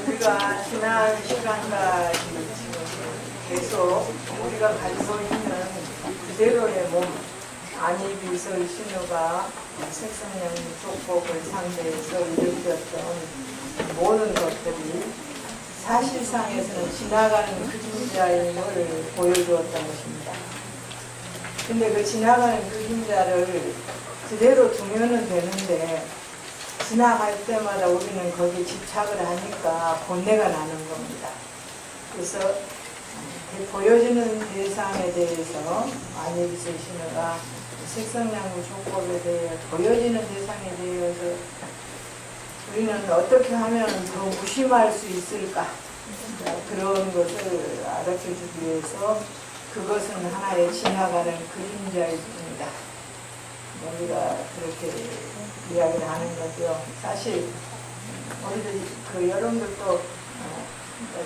우리가 지난 시간까지 계속 우리가 가지고 있는 그대로의 몸, 안이비설 신우가 색성령 족복을 상대해서 일으켰던 모든 것들이 사실상에서는 지나가는 그림자임을 보여주었던 것입니다. 근데 그 지나가는 그림자를 그대로 두면은 되는데 지나갈 때마다 우리는 거기에 집착을 하니까 본내가 나는 겁니다. 그래서 보여지는 대상에 대해서 안이비설 신우가 색성량구 족법에 대해 보여지는 대상에 대해서 우리는 어떻게 하면 더 무심할 수 있을까? 그런 것을 알려주기 위해서 그것은 하나의 지나가는 그림자일 뿐이다. 우리가 그렇게 이야기를 하는 거죠. 사실 우리들 그 여러분들도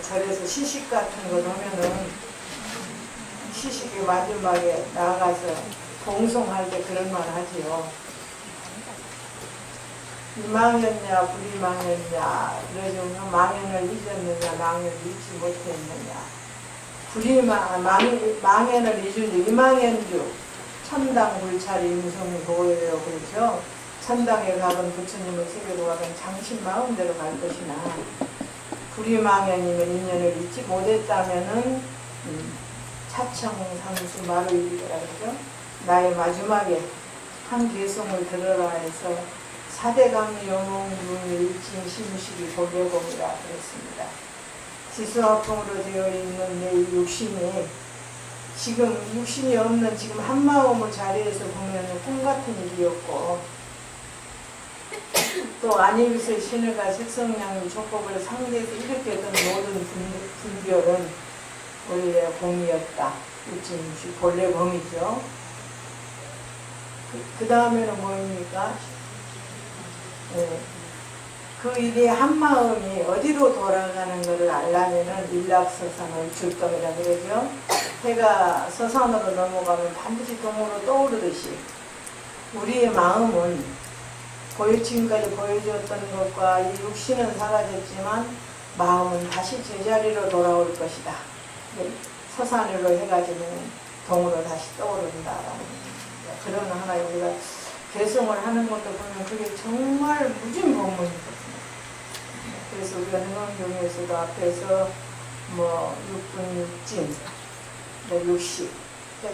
절에서 시식 같은 거 보면은 시식의 마지막에 나가서 봉송할 때 그런 말 하지요. 이망했냐 불이망했냐, 그래서 망연을 잊었느냐 망연을 잊지 못했느냐. 망연을 잊으니 이망연주 천당 불찰이 임성이 보여요. 그렇죠? 천당에 가건 부처님을 세계로 가건 장신 마음대로 갈 것이나 불이망연이면 인연을 잊지 못했다면은 차청상수 마루이리라 그러죠. 나의 마지막에 한 개성을 들어라 해서 사대강의 영웅문의 일진 심식이 보려공이라 그랬습니다. 지수화풍으로 되어 있는 내 육신이 지금 육신이 없는 지금 한마음의 자리에서 보면 꿈같은 일이었고, 또 안이비설 신우가 색성량의 족법을 상대해서 일으켰던 모든 분별은 원래 공이었다. 일진심식 본래 공이죠. 그 다음에는 뭐입니까? 네. 그 일이 한마음이 어디로 돌아가는 것을 알려면은 일락서산을 줄동이라 그러죠. 해가 서산으로 넘어가면 반드시 동으로 떠오르듯이 우리의 마음은 지금까지 보여주었던 것과 이 육신은 사라졌지만 마음은 다시 제자리로 돌아올 것이다. 서산으로 해가지고 동으로 다시 떠오른다라는 그런 하나의 우리가 개성을 하는 것도 보면 그게 정말 무진 법문이거든요. 그래서 우리가 능엄경에서도 앞에서 뭐 6분 6진, 60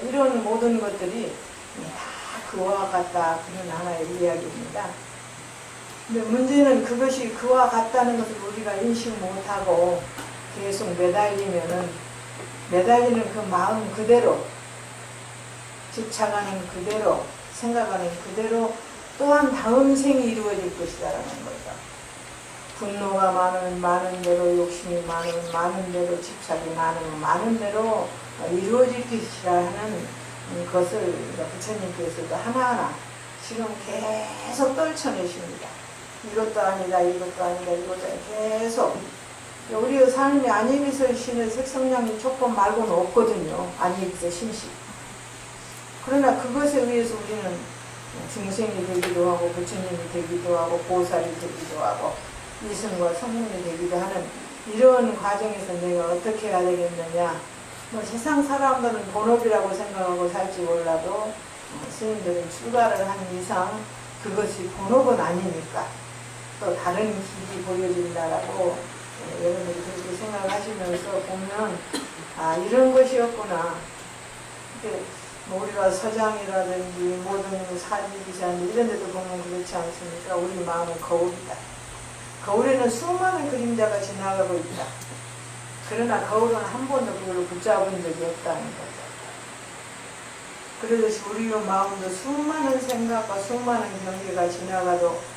이런 모든 것들이 다 그와 같다 그런 하나의 이야기입니다. 근데 문제는 그것이 그와 같다는 것을 우리가 인식 못하고 계속 매달리는 그 마음 그대로 집착하는 그대로 생각하는 그대로 또한 다음 생이 이루어질 것이다라는 거죠. 분노가 많은 대로 욕심이 많은 대로 집착이 많은 대로 이루어질 것이라 하는 것을 부처님께서도 하나하나 지금 계속 떨쳐내십니다. 이것도 아니다, 이것도 아니다, 이것도 아니다. 계속 우리의 삶이 안이비설 신의 색성량의 촉법 말고는 없거든요. 안이비설 신식. 그러나 그것에 의해서 우리는 중생이 되기도 하고 부처님이 되기도 하고 보살이 되기도 하고 이승과 성문이 되기도 하는 이런 과정에서 내가 어떻게 해야 되겠느냐. 뭐 세상 사람들은 본업이라고 생각하고 살지 몰라도 스님들은 출가를 한 이상 그것이 본업은 아니니까 또 다른 길이 보여진다라고 여러분들이 그렇게 생각하시면서 보면 아 이런 것이었구나. 뭐 우리가 서장이라든지 모든 사지기사님 이런 데도 보면 그렇지 않습니까? 우리 마음은 거울이다. 거울에는 수많은 그림자가 지나가고 있다. 그러나 거울은 한 번도 그걸 붙잡은 적이 없다는 거죠. 그래서 우리의 마음도 수많은 생각과 수많은 경계가 지나가도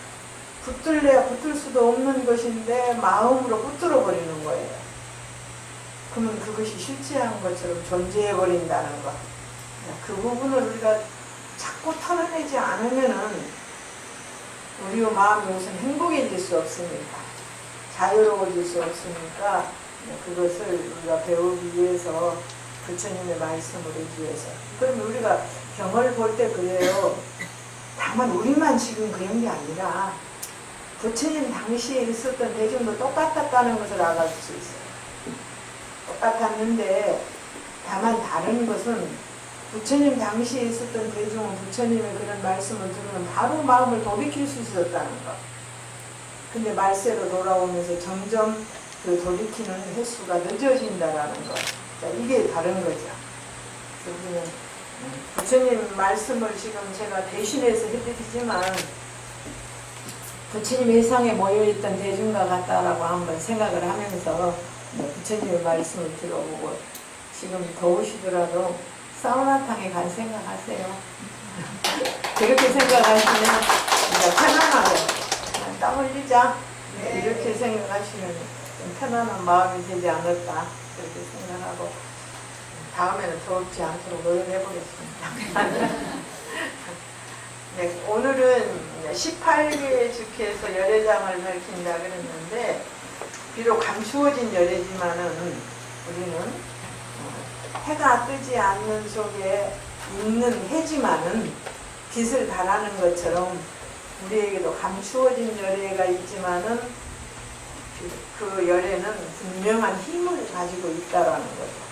붙들래야 붙들 수도 없는 것인데 마음으로 붙들어 버리는 거예요. 그러면 그것이 실체한 것처럼 존재해 버린다는 것. 그 부분을 우리가 자꾸 털어내지 않으면은 우리의 마음이 우선 행복해질 수 없으니까 자유로워질 수 없으니까 그것을 우리가 배우기 위해서 부처님의 말씀을 듣기 위해서 그러면 우리가 경을 볼 때 그래요. 다만 우리만 지금 그런 게 아니라 부처님 당시에 있었던 대중도 똑같았다는 것을 알아볼 수 있어요. 똑같았는데 다만 다른 것은 부처님 당시에 있었던 대중은 부처님의 그런 말씀을 들으면 바로 마음을 돌이킬 수 있었다는 것. 근데 말세로 돌아오면서 점점 그 돌이키는 횟수가 늦어진다라는 것. 자, 이게 다른 거죠. 그래서 우리는 부처님 말씀을 지금 제가 대신해서 해드리지만 부처님 회상에 모여있던 대중과 같다라고 한번 생각을 하면서 부처님의 말씀을 들어보고 지금 더우시더라도 사우나탕에 갈 생각하세요. 그렇게 생각하시면 이제 편안하게 그냥 땀 흘리자 이렇게 생각하시면 좀 편안한 마음이 되지 않을까 그렇게 생각하고 다음에는 더럽지 않도록 노력해보겠습니다. 네, 오늘은 18개의 주께서 열애장을 밝힌다 그랬는데 비록 감추어진 열애지만은 우리는 해가 뜨지 않는 속에 있는 해지만은 빛을 발하는 것처럼 우리에게도 감추어진 열애가 있지만은 그 열애는 분명한 힘을 가지고 있다라는 거죠.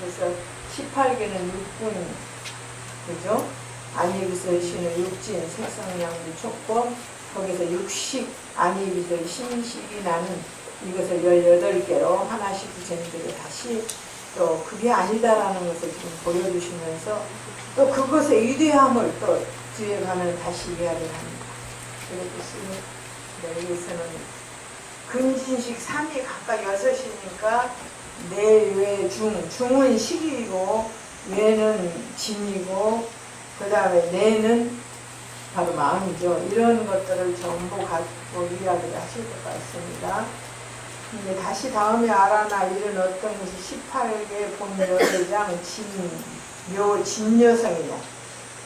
그래서 18개는 육군, 그죠? 안이비서시는 육진, 색성량비, 촉법, 거기서 육식, 안이비서 신식이 나는 이것을 18개로 하나씩 부처님들이 다시 또 그게 아니다라는 것을 지금 보여주시면서 또 그것의 위대함을 또 뒤에 가면 다시 이야기를 합니다. 그렇게 여기서는 근진식 3이 각각 6이니까 내, 외, 중, 중은 식이고 외는 진이고 그 다음에 내는 바로 마음이죠. 이런 것들을 전부 가지고 이야기를 하실 것 같습니다. 근데 다시 다음에 알아나 이런 어떤 것이 18개 본 열애장 묘 진여성이냐.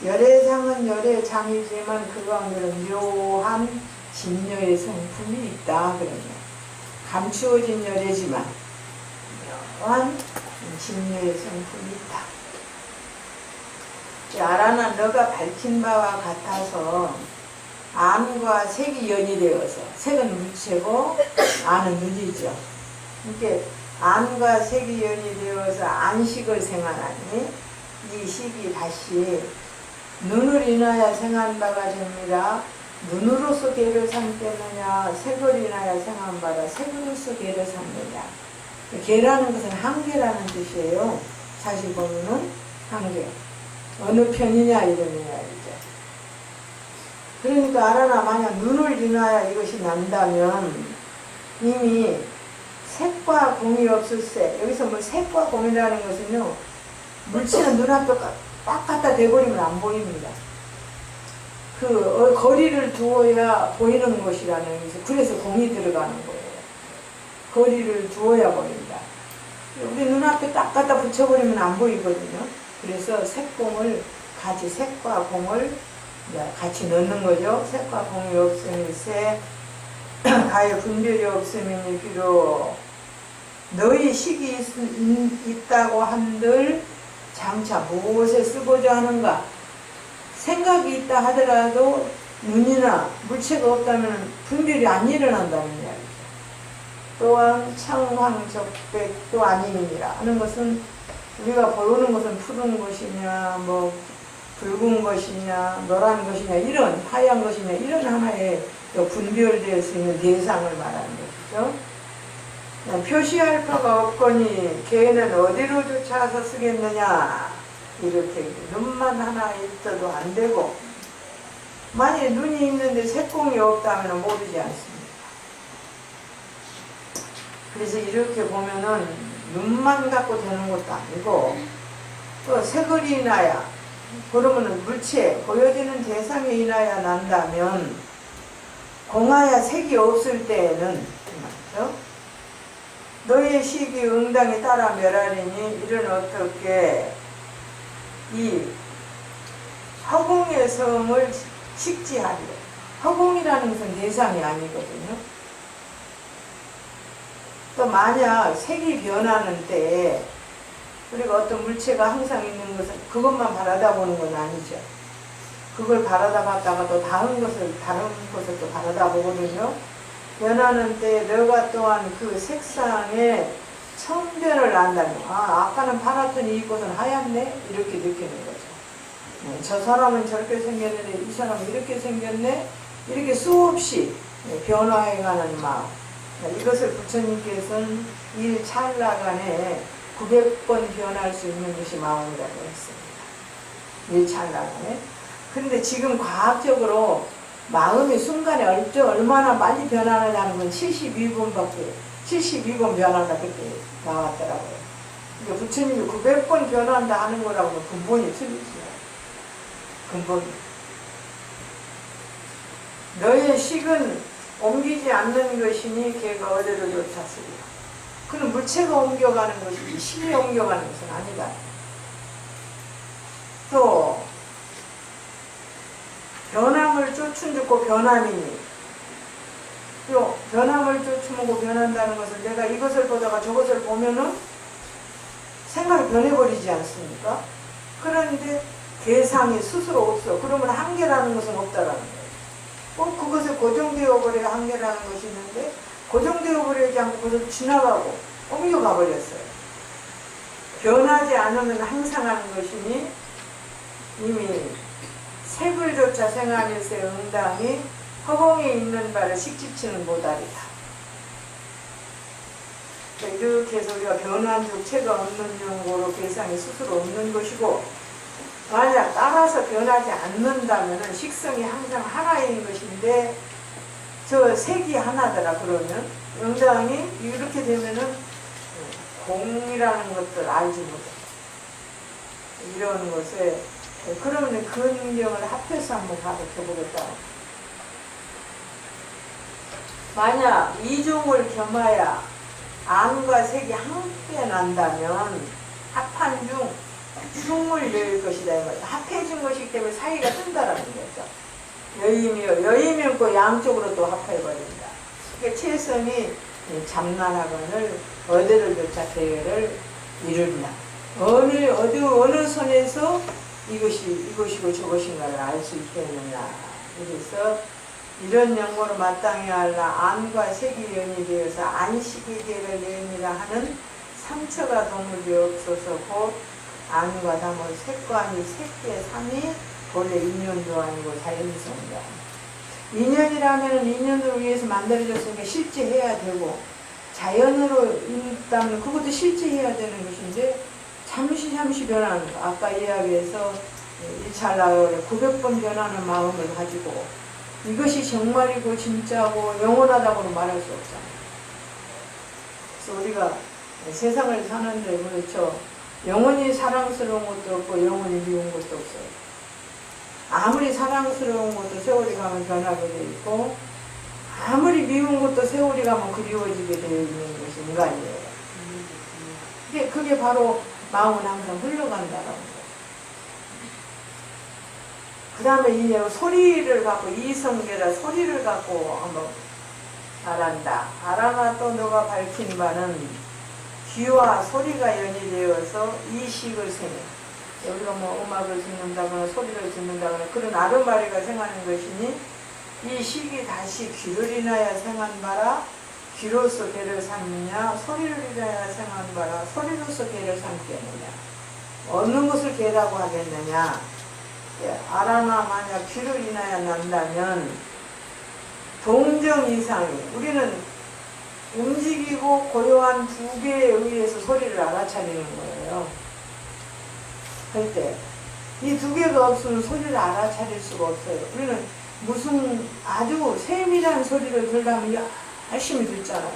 열애장은 열애장이지만 그 가운데는 묘한 진여의 성품이 있다. 그러면 감추어진 열애지만 묘한 진여의 성품이 있다. 알아나 너가 밝힌 바와 같아서 안과 색이 연이되어서 색은 물체고 안은 눈이죠. 이렇게 안과 색이 연이되어서 안식을 생하나니 이 식이 다시 눈을 인하여 생한 바가 됩니다. 눈으로서 개를 삼겠느냐 색을 인하여 생한 바라 색으로서 개를 삼느냐. 개라는 것은 한계라는 뜻이에요. 사실 보면은 한계. 어느 편이냐 이런 이야기죠. 그러니까 알아나 만약 눈을 인하여 이것이 난다면 이미 색과 공이 없을세. 여기서 뭐 색과 공이라는 것은요 물체는 눈앞에 딱 갖다 대버리면 안 보입니다. 그 거리를 두어야 보이는 것이라는 것이 그래서 공이 들어가는 거예요. 거리를 두어야 보인다. 우리 눈앞에 딱 갖다 붙여버리면 안 보이거든요. 그래서 색공을 같이 색과 공을 같이 넣는 거죠. 색과 공이 없으니 색 가에 분별이 없으니 비록 너희 식이 있다고 한들 장차 무엇에 쓰고자 하는가. 생각이 있다 하더라도 눈이나 물체가 없다면 분별이 안 일어난다는 이야기죠. 또한 창황적백도 아니니라 하는 것은 우리가 보는 것은 푸른 것이냐 뭐 붉은 것이냐 노란 것이냐 이런 하얀 것이냐 이런 하나의 분별될 수 있는 대상을 말하는 것이죠. 표시할 바가 없거니 걔는 어디로 쫓아서 쓰겠느냐. 이렇게 눈만 하나 있어도 안 되고 만일 눈이 있는데 색공이 없다면 모르지 않습니다. 그래서 이렇게 보면은 눈만 갖고 되는 것도 아니고 또 색을 인하여 그러면은 물체 보여지는 대상에 인하여 난다면 공하여 색이 없을 때에는 맞죠? 너의 식이 응당에 따라 멸하리니 이는 어떻게 이 허공의 성을 식지하리요. 허공이라는 것은 대상이 아니거든요. 또 만약 색이 변하는 때에 우리가 어떤 물체가 항상 있는 것은 그것만 바라다 보는 건 아니죠. 그걸 바라다 봤다가 또 다른 것을 또 바라다 보거든요. 변하는 때 너가 또한 그 색상에 청변을 난다면, 아, 아까는 파랗더니 이 꽃은 하얗네? 이렇게 느끼는 거죠. 저 사람은 저렇게 생겼는데 이 사람은 이렇게 생겼네? 이렇게 수없이 변화해가는 마음. 이것을 부처님께서는 일찰나간에 900번 변할 수 있는 것이 마음이라고 했습니다. 일찰나간에. 그런데 지금 과학적으로 마음이 순간에 얼마나 빨리 변하느냐는 건 72번 변한다 그렇게 나왔더라고요. 그러니까 부처님이 900번 변한다 하는 거라고는 근본이 틀리죠. 근본이. 너의 식은 옮기지 않는 것이니 걔가 어디로 쫓았으리라. 그는 물체가 옮겨가는 것이지 식이 옮겨가는 것은 아니다. 또 변함을 쫓은듣고 변함이니, 또 변함을 쫓으고 변한다는 것은 내가 이것을 보다가 저것을 보면은 생각이 변해버리지 않습니까? 그런데 개상이 스스로 없어. 그러면 한계라는 것은 없다라는 거예요. 꼭 그것을 고정되어 버려야 한계라는 것이 있는데 고정되어 버리지 않고 그것을 지나가고 옮겨가 버렸어요. 변하지 않으면 항상 하는 것이니 이미 색을 조차 생활일세 응당이 허공에 있는 바를 식집치는 모달이다. 이렇게 해서 우리가 변한 족체가 없는 용고로 개상이 스스로 없는 것이고, 만약 따라서 변하지 않는다면 식성이 항상 하나인 것인데 저 색이 하나더라 그러면 응당이 이렇게 되면은 공이라는 것들 알지 못해. 이런 것에 그러면 그 능력을 합해서 한번 가르쳐 보겠다. 만약 이종을 겸하여 암과 색이 함께 난다면 합한 중 흉을 여일 것이다. 합해진 것이기 때문에 사이가 뜬다라는 거죠. 여이면 그 양쪽으로 또 합해버린다. 그러니까 최성이 잠난하건을 어디를 조차 대열을 이룬다. 어느 선에서 이것이고 저것인가를 알 수 있겠느냐. 그래서 이런 연고로 마땅해야 할라 안과 색이 연이되어서 안식이계를 내니라 하는 상처가 동물이 없어서 곧 안과 담은 색관이 색계 삼이 본래 인연도 아니고 자연성이다. 인연이라면 인연으로 위해서 만들어졌으니까 실제해야 되고, 자연으로 있다면 그것도 실제해야 되는 것인데 잠시 변하는 거. 아까 이야기해서 일찰나간에 900번 변하는 마음을 가지고 이것이 정말이고 진짜고 영원하다고는 말할 수 없잖아요. 그래서 우리가 세상을 사는데 그렇죠. 영원히 사랑스러운 것도 없고 영원히 미운 것도 없어요. 아무리 사랑스러운 것도 세월이 가면 변하게 돼 있고, 아무리 미운 것도 세월이 가면 그리워지게 되어 있는 것이 인간이에요. 그게 바로 마음은 항상 흘러간다라는 거예요. 그 다음에 이 소리를 갖고, 이성계라 소리를 갖고 한번 말한다. 아라마 또 너가 밝힌 바는 귀와 소리가 연이되어서 이식을 생해. 우리가 뭐 음악을 듣는다거나 소리를 듣는다거나 그런 아르마리가 생하는 것이니 이 식이 다시 귀를 인하여 생한 바라 귀로서 개를 삼느냐, 소리를 인하여 생한 바라 소리로서 개를 삼겠느냐. 어느 것을 개라고 하겠느냐. 아라마 만약 귀를 인하여 난다면 동정 이상이, 우리는 움직이고 고요한 두 개에 의해서 소리를 알아차리는 거예요. 할 때 이 두 개가 없으면 소리를 알아차릴 수가 없어요. 우리는 무슨 아주 세밀한 소리를 들려면 열심히 듣잖아요.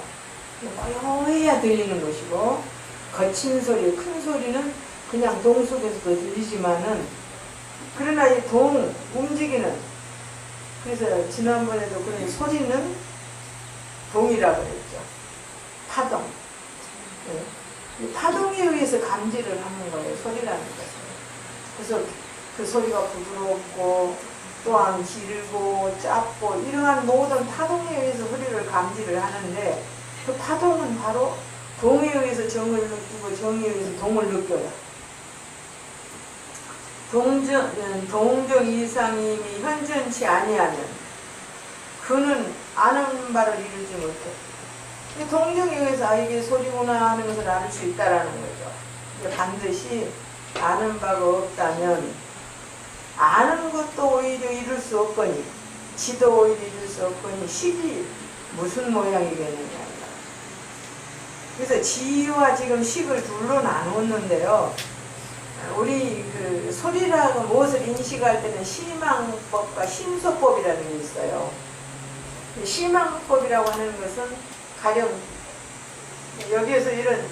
고요해야 들리는 것이고, 거친 소리, 큰 소리는 그냥 동 속에서도 들리지만은, 그러나 이 동, 움직이는, 그래서 지난번에도 그런 소리는 동이라고 그랬죠. 파동. 이 파동에 의해서 감지를 하는 거예요. 소리라는 것은. 그래서 그 소리가 부드럽고 또한 길고 짧고 이러한 모든 파동에 의해서 소리를 감지를 하는데, 그 파동은 바로 동에 의해서 정을 느끼고 정에 의해서 동을 느껴요. 동정 이상임이 현전치 아니하면 그는 아는 바를 이루지 못해. 동정에 의해서 이게 소리구나 하는 것을 알 수 있다라는 거죠. 반드시 아는 바가 없다면 아는 것도 오히려 이룰 수 없거니 지도 오히려 이룰 수 없거니 식이 무슨 모양이겠느냐. 그래서 지와 지금 식을 둘로 나누었는데요. 우리 그 소리라고 무엇을 인식할 때는 시망법과 심소법이라는 게 있어요. 시망법이라고 하는 것은 가령 여기에서 이런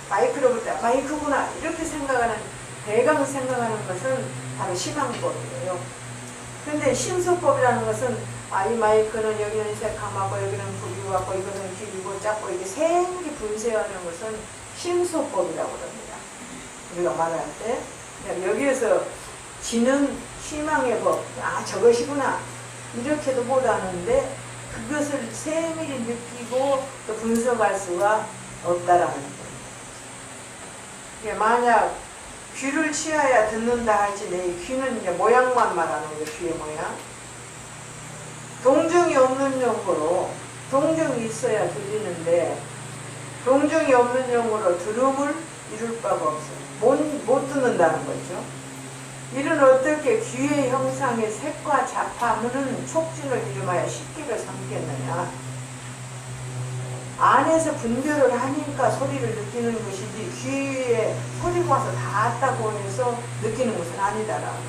마이크로 볼 때 마이크구나 이렇게 생각하는 대강 생각하는 것은 바로 시망법이에요. 근데 심소법이라는 것은 이 마이크는 여기는 새카맣고 여기는 불이 왔고 이거는 길고 작고 이게 생기 분쇄하는 것은 심소법이라고 합니다. 우리가 말할 때 여기에서 지는 희망의 법, 저것이구나 이렇게도 못하는데 그것을 세밀히 느끼고 또 분석할 수가 없다라는 거예요. 만약 귀를 치아야 듣는다 할지니 귀는 이제 모양만 말하는 거예요. 귀의 모양. 동정이 없는 용어로 동정이 있어야 들리는데 동정이 없는 용어로 들음을 이룰 바가 없어요. 못 듣는다는 거죠. 이는 어떻게 귀의 형상의 색과 잡함은 촉진을 이름하여 식기를 삼겠느냐. 안에서 분별을 하니까 소리를 느끼는 것이지 귀에 소리가 와서 닿았다고 해서 느끼는 것은 아니다라는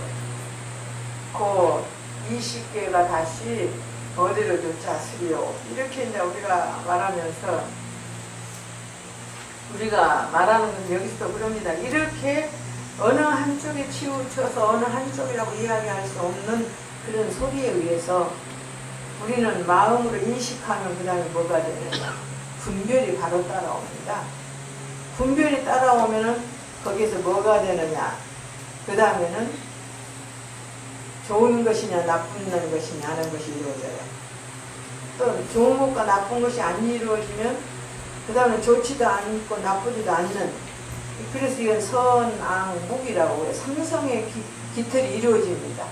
거예요. 이 식계가 다시 어디로 쫓아쓰리요. 이렇게 이제 우리가 말하면서 우리가 말하는 건 여기서도 그럽니다. 이렇게 어느 한쪽에 치우쳐서 어느 한쪽이라고 이야기할 수 없는 그런 소리에 의해서 우리는 마음으로 인식하면 그 다음에 뭐가 되느냐. 분별이 바로 따라옵니다. 분별이 따라오면은 거기에서 뭐가 되느냐. 그 다음에는 좋은 것이냐 나쁜 것이냐 하는 것이 이루어져요. 또 좋은 것과 나쁜 것이 안 이루어지면 그 다음에 좋지도 않고 나쁘지도 않는, 그래서 이건 선앙묵이라고 해요. 삼성의 기틀이 이루어집니다.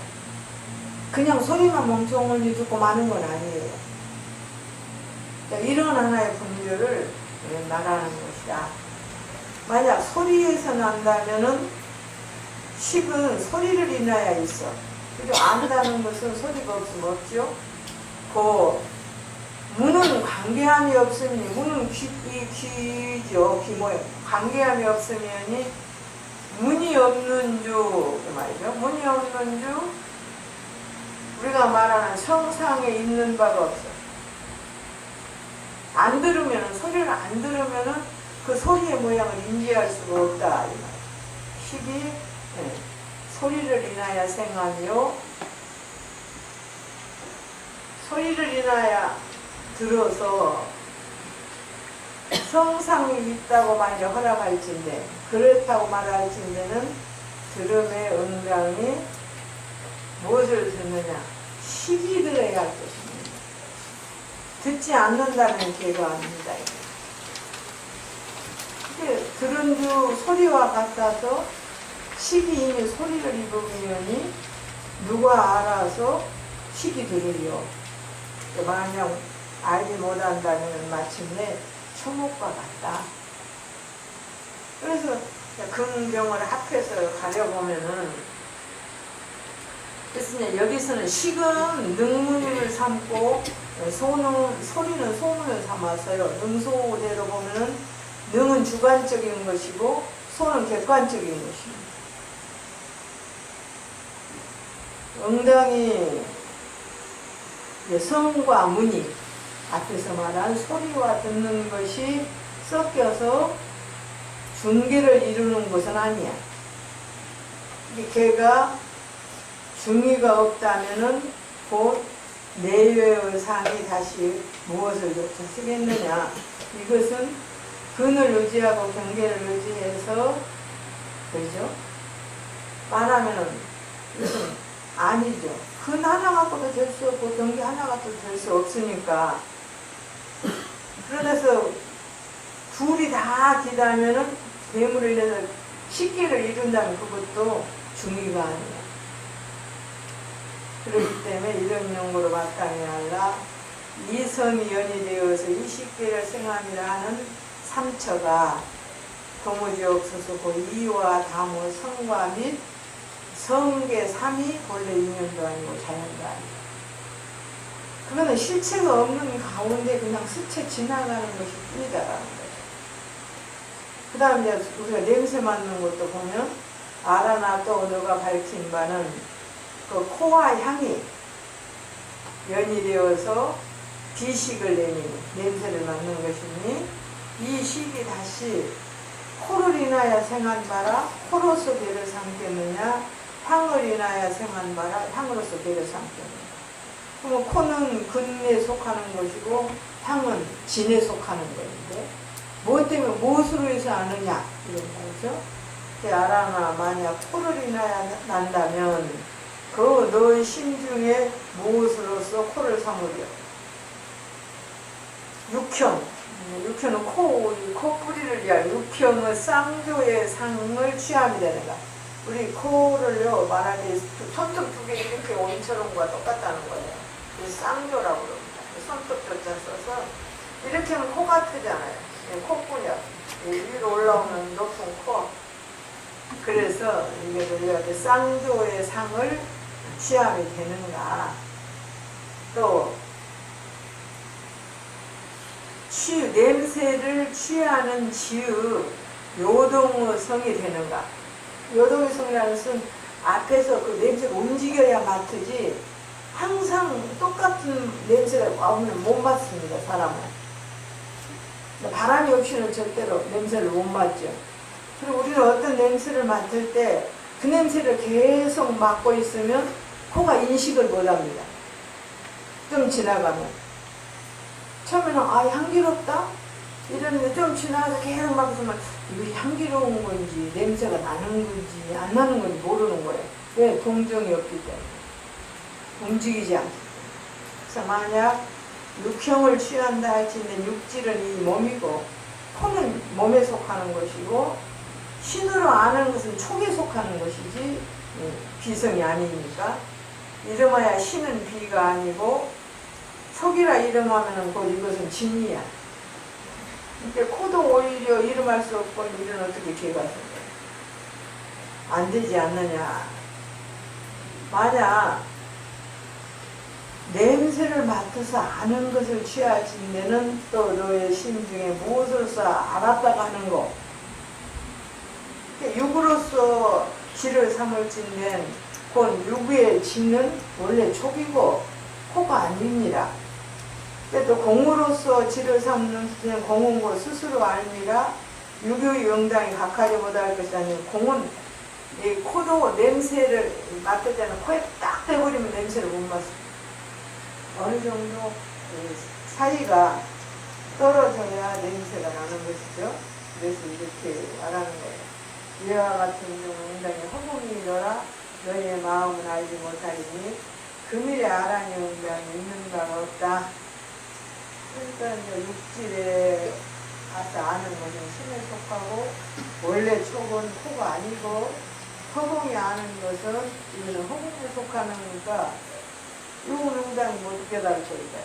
그냥 소리만 멍청하니 듣고 마는 건 아니에요. 이런 하나의 분별을 말하는 것이다. 만약 소리에서 난다면은 식은 소리를 인하여 있어. 그리고 안다는 것은 소리가 없으면 없죠. 무는 관계함이 없으니, 무는 귀죠. 귀 모양. 관계함이 없으면이 문이 없는 주, 그 말이죠. 문이 없는 주, 우리가 말하는 성상에 있는 바가 없어. 안 들으면은, 소리를 안 들으면은 그 소리의 모양을 인지할 수가 없다. 이 말. 식이 소리를 인하여 생하며, 소리를 인하여 들어서 성상이 있다고 만약 허락할진데, 그렇다고 말할진데는 들음의 응당이 무엇을 듣느냐? 식이 들어야 할 것입니다. 듣지 않는다면 죄가 아닙니다. 들은 주 소리와 같아서 식이 이미 소리를 입으면이 누가 알아서 식이 들으리요. 만약 알지 못한다면 마침내 초목과 같다. 그래서 근경을 합해서 가려보면은, 그래서 여기서는 식은 능문을 삼고 소리는 소문을 삼았어요. 능소대로 보면은 능은 주관적인 것이고 소는 객관적인 것입니다. 응당이 성과 문이 앞에서 말한 소리와 듣는 것이 섞여서 중계를 이루는 것은 아니야. 걔가 중의가 없다면은 곧 내외의 상이 다시 무엇을 쫓아 쓰겠느냐. 이것은 근을 의지하고 경계를 의지해서, 그죠? 말하면은 이것은 아니죠. 근 하나 갖고도 될 수 없고 경계 하나 갖고도 될 수 없으니까. 그래서 둘이 다 기다면은 대물을 내서 식기를 이룬다면 그것도 중의가 아니야. 그렇기 때문에 이런 용고로 마땅해야 하라. 이성이 연이 되어서 20개를 생함이라 하는 삼처가 도무지 없어서 그 이와 다무 성과 및 성계 삼이 본래 인연도 아니고 자연도 아니고, 그거는 실체가 없는 가운데 그냥 스쳐 지나가는 것이 뿐이다라는 거죠. 그 다음 이제 우리가 냄새 맡는 것도 보면 아라나 또 너가 밝힌 바는 그 코와 향이 연이 되어서 비식을 내니 냄새를 맡는 것이니, 이 식이 다시 코를 인하여 생한 바라 코로서 배를 삼겠느냐, 향을 인하여 생한 바라 향으로서 배를 삼겠느냐. 그럼 코는 근에 속하는 것이고 향은 진에 속하는 것인데, 무엇 때문에 무엇으로 해서 아느냐 이런 거죠. 아라나 만약 코를 인하여 난다면 그 너의 심중에 무엇으로서 코를 삼으려. 육현은 코뿌리를 위하여 육현의 쌍조의 상을 취함이 되는가. 우리 코를요, 만약에 손톱 두 개 이렇게 원처럼과 똑같다는 거예요. 쌍조라고 그럽니다. 손톱 뼈자 써서 이렇게 하면 코 같으잖아요. 콧구녕 위로 올라오는 높은 코. 그래서 이게 쌍조의 상을 취함이 되는가. 또 냄새를 취하는 지의 요동의 성이 되는가. 요동의 성이라는 것은 앞에서 그 냄새를 움직여야 맡으지 항상 똑같은 냄새가 나오면 못 맡습니다. 사람은 바람이 없이는 절대로 냄새를 못 맡죠. 그리고 우리는 어떤 냄새를 맡을 때 그 냄새를 계속 맡고 있으면 코가 인식을 못합니다. 좀 지나가면 처음에는 향기롭다 이러는데 좀 지나가서 계속 맡으면 이게 향기로운 건지 냄새가 나는 건지 안 나는 건지 모르는 거예요. 왜? 동정이 없기 때문에 움직이지 않기 때문에. 그래서 만약 육형을 취한다 할지는 육질은 이 몸이고 코는 몸에 속하는 것이고 신으로 아는 것은 촉에 속하는 것이지 비성이 아니니까, 이름하여 신은 비가 아니고 촉이라 이름하면 곧 이것은 진이야. 그러니까 코도 오히려 이름할 수 없고 이런 어떻게 개가 생겨요? 안 되지 않느냐. 만약 냄새를 맡아서 아는 것을 취하신 데는 또 너의 심중에 무엇으로서 알았다가 하는 거. 육으로서 지를 삼을진된 곧 육의 지는 원래 촉이고 코가 아닙니다. 또 공으로서 지를 삼는 공은 곧 스스로 알미라. 육의 영당이 각하지 못할 것이 아니고 공은 이 코도 냄새를 맡을 때는 코에 딱 대버리면 냄새를 못 맡습니다. 어느 정도 사이가 떨어져야 냄새가 나는 것이죠. 그래서 이렇게 말하는 거예요. 이와 같은 경우는 응당이 허공이더라 너희의 마음은 알지 못하리니 금일에 아라니 응당이 있는 바가 없다. 그러니까 이제 육질에 가서 아는 것은 신에 속하고 원래 촉은 코가 아니고 허공이 아는 것은 이거는 허공에 속하는 거니까 이건 응당이 못 깨달을 거니까.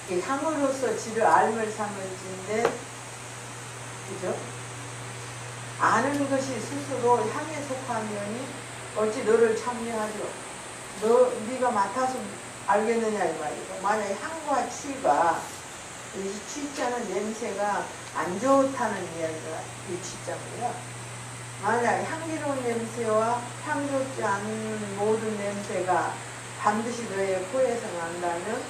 이 향으로서 지를 알물 삼을지인데, 그죠? 아는 것이 스스로 향에 속하면이 어찌 너를 참여하죠? 네가 맡아서 알겠느냐 이 말이죠. 만약에 향과 취가, 이 취자는 냄새가 안 좋다는 이야기가 이 취자고요. 만약 향기로운 냄새와 향좋지 않은 모든 냄새가 반드시 너의 코에서 난다면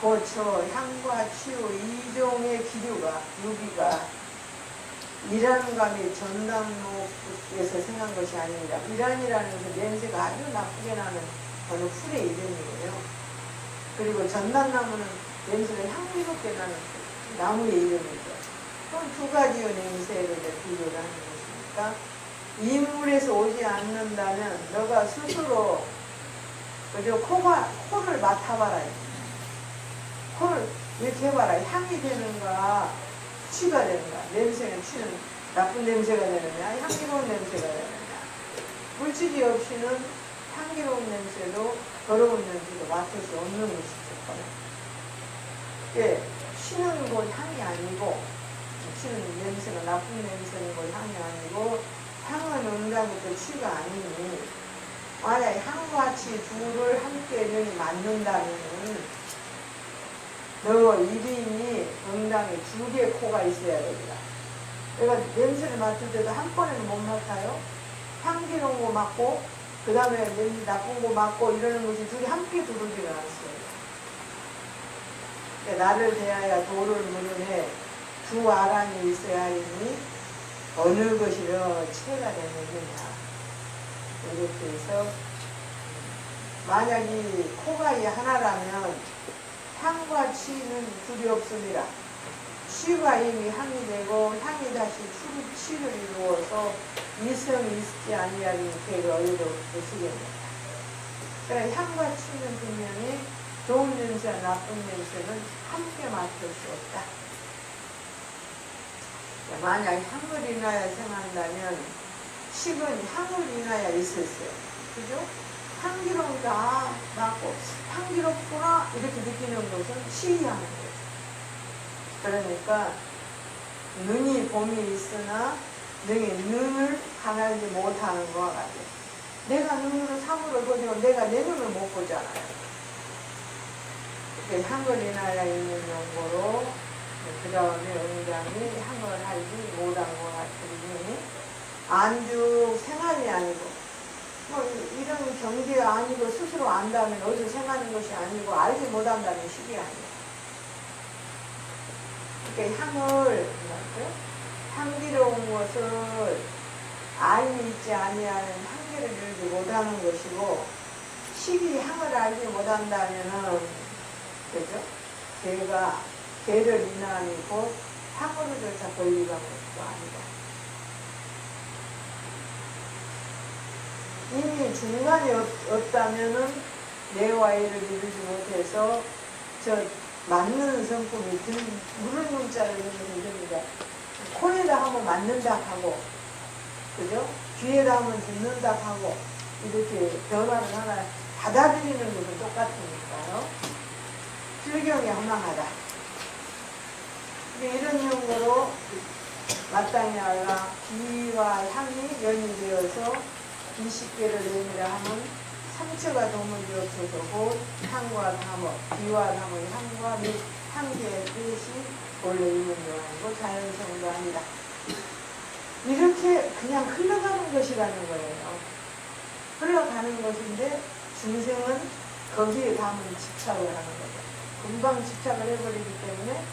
고쳐 향과 치유 이종의 기류가 유기가 이란과 및 전당록에서 생한 것이 아닙니다. 이란이라는 것은 냄새가 아주 나쁘게 나는 어느 풀의 이름이에요. 그리고 전단나무는 냄새가 향기롭게 나는 나무의 이름이죠. 그럼 두 가지의 냄새를 비교를 하는 것이니까 인물에서 오지 않는다면 너가 스스로 그저 코를 맡아봐라. 코를 이렇게 해봐라. 향이 되는가 취가 되는가. 냄새는 취는 나쁜 냄새가 되느냐, 향기로운 냄새가 되느냐. 물질이 없이는 향기로운 냄새도 더러운 냄새도 맡을 수 없는 것이죠. 예, 쉬는 곳 향이 아니고, 쉬는 냄새가 나쁜 냄새는 곳 향이 아니고, 향은 응당부터 취가 아니니, 만약에 향과 치 둘을 함께 맡는다면, 너 일인이 응당에 2개의 코가 있어야 됩니다. 내가 냄새를 맡을 때도 한 번에는 못 맡아요. 향기로운 거 맡고, 그 다음에 냄새 나쁜 거 맡고 이러는 것이 둘이 함께 두르지는 않습니다. 나를 대하여 도를 물으네 두 아랑이 있어야 하니 어느 것이 더 체가 되느냐. 이렇게 해서 만약 이 코가 이 하나라면 향과 치는 둘이 없습니다. 치가 이미 향이 되고 향이 다시 치를 이루어서 이성이 있지 아니하니 계가 어이없으시겠습니다. 그러니까 향과 치는 분명히 좋은 냄새와 나쁜 냄새는 함께 맡을 수 없다. 만약 향을 인하여 생각한다면 식은 향을 인하여 있었어요. 그죠? 향기로운가 맡고 향기롭구나 이렇게 느끼는 것은 치의하는 거죠. 그러니까 눈이 봄이 있으나 능히 눈을 가하지 못하는 것과 같아요. 내가 눈으로 사물을 보지만 내가 내 눈을 못 보잖아요. 향을 인하여 있는 용고로 그 다음에 응장이 향을 알지 못한 것 같으니 안주 생활이 아니고 뭐 이런 경계가 아니고 스스로 안다면 어디서 생하는 것이 아니고 알지 못한다는 식이 아니에요. 그러니까 향을 향기로운 것을 알이 있지 아니하는 향기를 이루지 못하는 것이고 식이 향을 알지 못한다면은 그죠? 개를 인하니 곧 향으로조차 권리가 것도 아니다. 이미 중간이 없다면은 내와이를 이루지 못해서 저 맞는 성품이 물은 문자를 넣으면 됩니다. 코에다 하면 맞는다 하고, 그죠? 귀에다 하면 듣는다 하고, 이렇게 변화를 하나 받아들이는 것은 똑같으니까요. 불경이 허망하다. 이런 용어로 마땅히 알라 비와 향이 연이 되어서 20개를 내밀어 하면 상처가 도무지 없어서 곧 향과 담어, 비와 담의 향과 및 향기의 뜻이 원래 있는 요한이고 자연성도 아니다. 이렇게 그냥 흘러가는 것이라는 거예요. 흘러가는 것인데 중생은 거기에 담은 집착을 하는 거죠. 금방 집착을 해버리기 때문에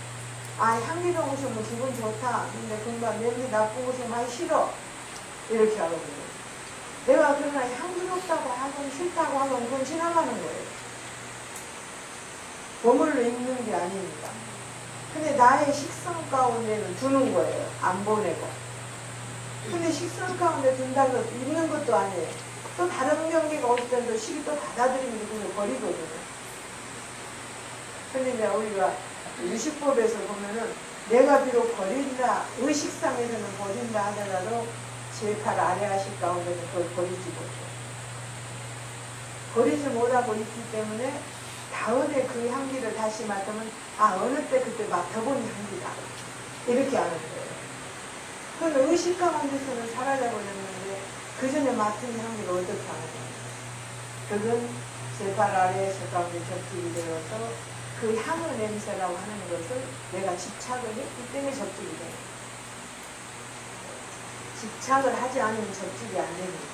향기로운 것이 뭐 기분 좋다. 근데 금방 냄새 나쁜 것이 많이 싫어. 이렇게 하거든요. 내가 그러나 향기롭다고 하건 싫다고 하건 그건 지나가는 거예요. 보물로 있는 게 아닙니다. 근데 나의 식성 가운데는 두는 거예요. 안 보내고. 근데 식성 가운데 둔다고 있는 것도 아니에요. 또 다른 경계가 없을 때도 식이 또 받아들이면 그걸 버리거든요. 근데 이제 우리가 유식법에서 보면은 내가 비록 버린다, 의식상에서는 버린다 하더라도 제8 아래하식 가운데는 그걸 버리지 못해요. 버리지 못하고 있기 때문에 다음에 그 향기를 다시 맡으면 어느 때 그때 맡아본 향기다. 이렇게 하는 거예요. 그건 의식 가운데서는 사라져버렸는데 그 전에 맡은 향기를 어떻게 하는 거예요? 그건 제8 아래하식 가운데 접촉이 되어서 그 향의 냄새라고 하는 것을 내가 집착을 했기 때문에 접촉이 돼요. 집착을 하지 않으면 접촉이 안 됩니다.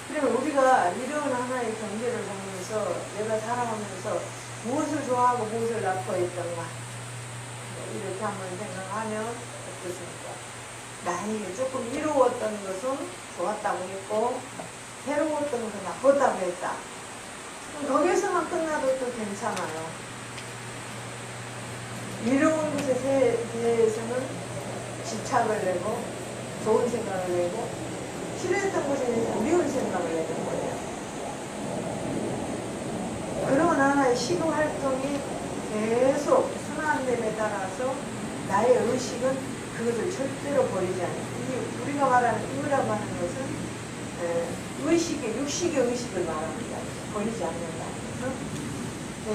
그러면 우리가 이런 하나의 경계를 보면서 내가 살아오면서 무엇을 좋아하고 무엇을 나빠했던가 이렇게 한번 생각하면 어떻습니까? 나에게 조금 이로웠던 것은 좋았다고 했고 해로웠던 것은 나빴다고 했다. 거기에서만 끝나도 또 괜찮아요. 이로운 것에 대해서는 집착을 내고 좋은 생각을 내고 싫어했던 것에 대해서 미운 생각을 내는 거예요. 그런 하나의 시도 활동이 계속 순환됨에 따라서 나의 의식은 그 그것을 절대로 버리지 않아요. 우리가 말하는 이유라고 하는 것은 의식의, 육식의 의식을 말합니다. 버리지 않는다.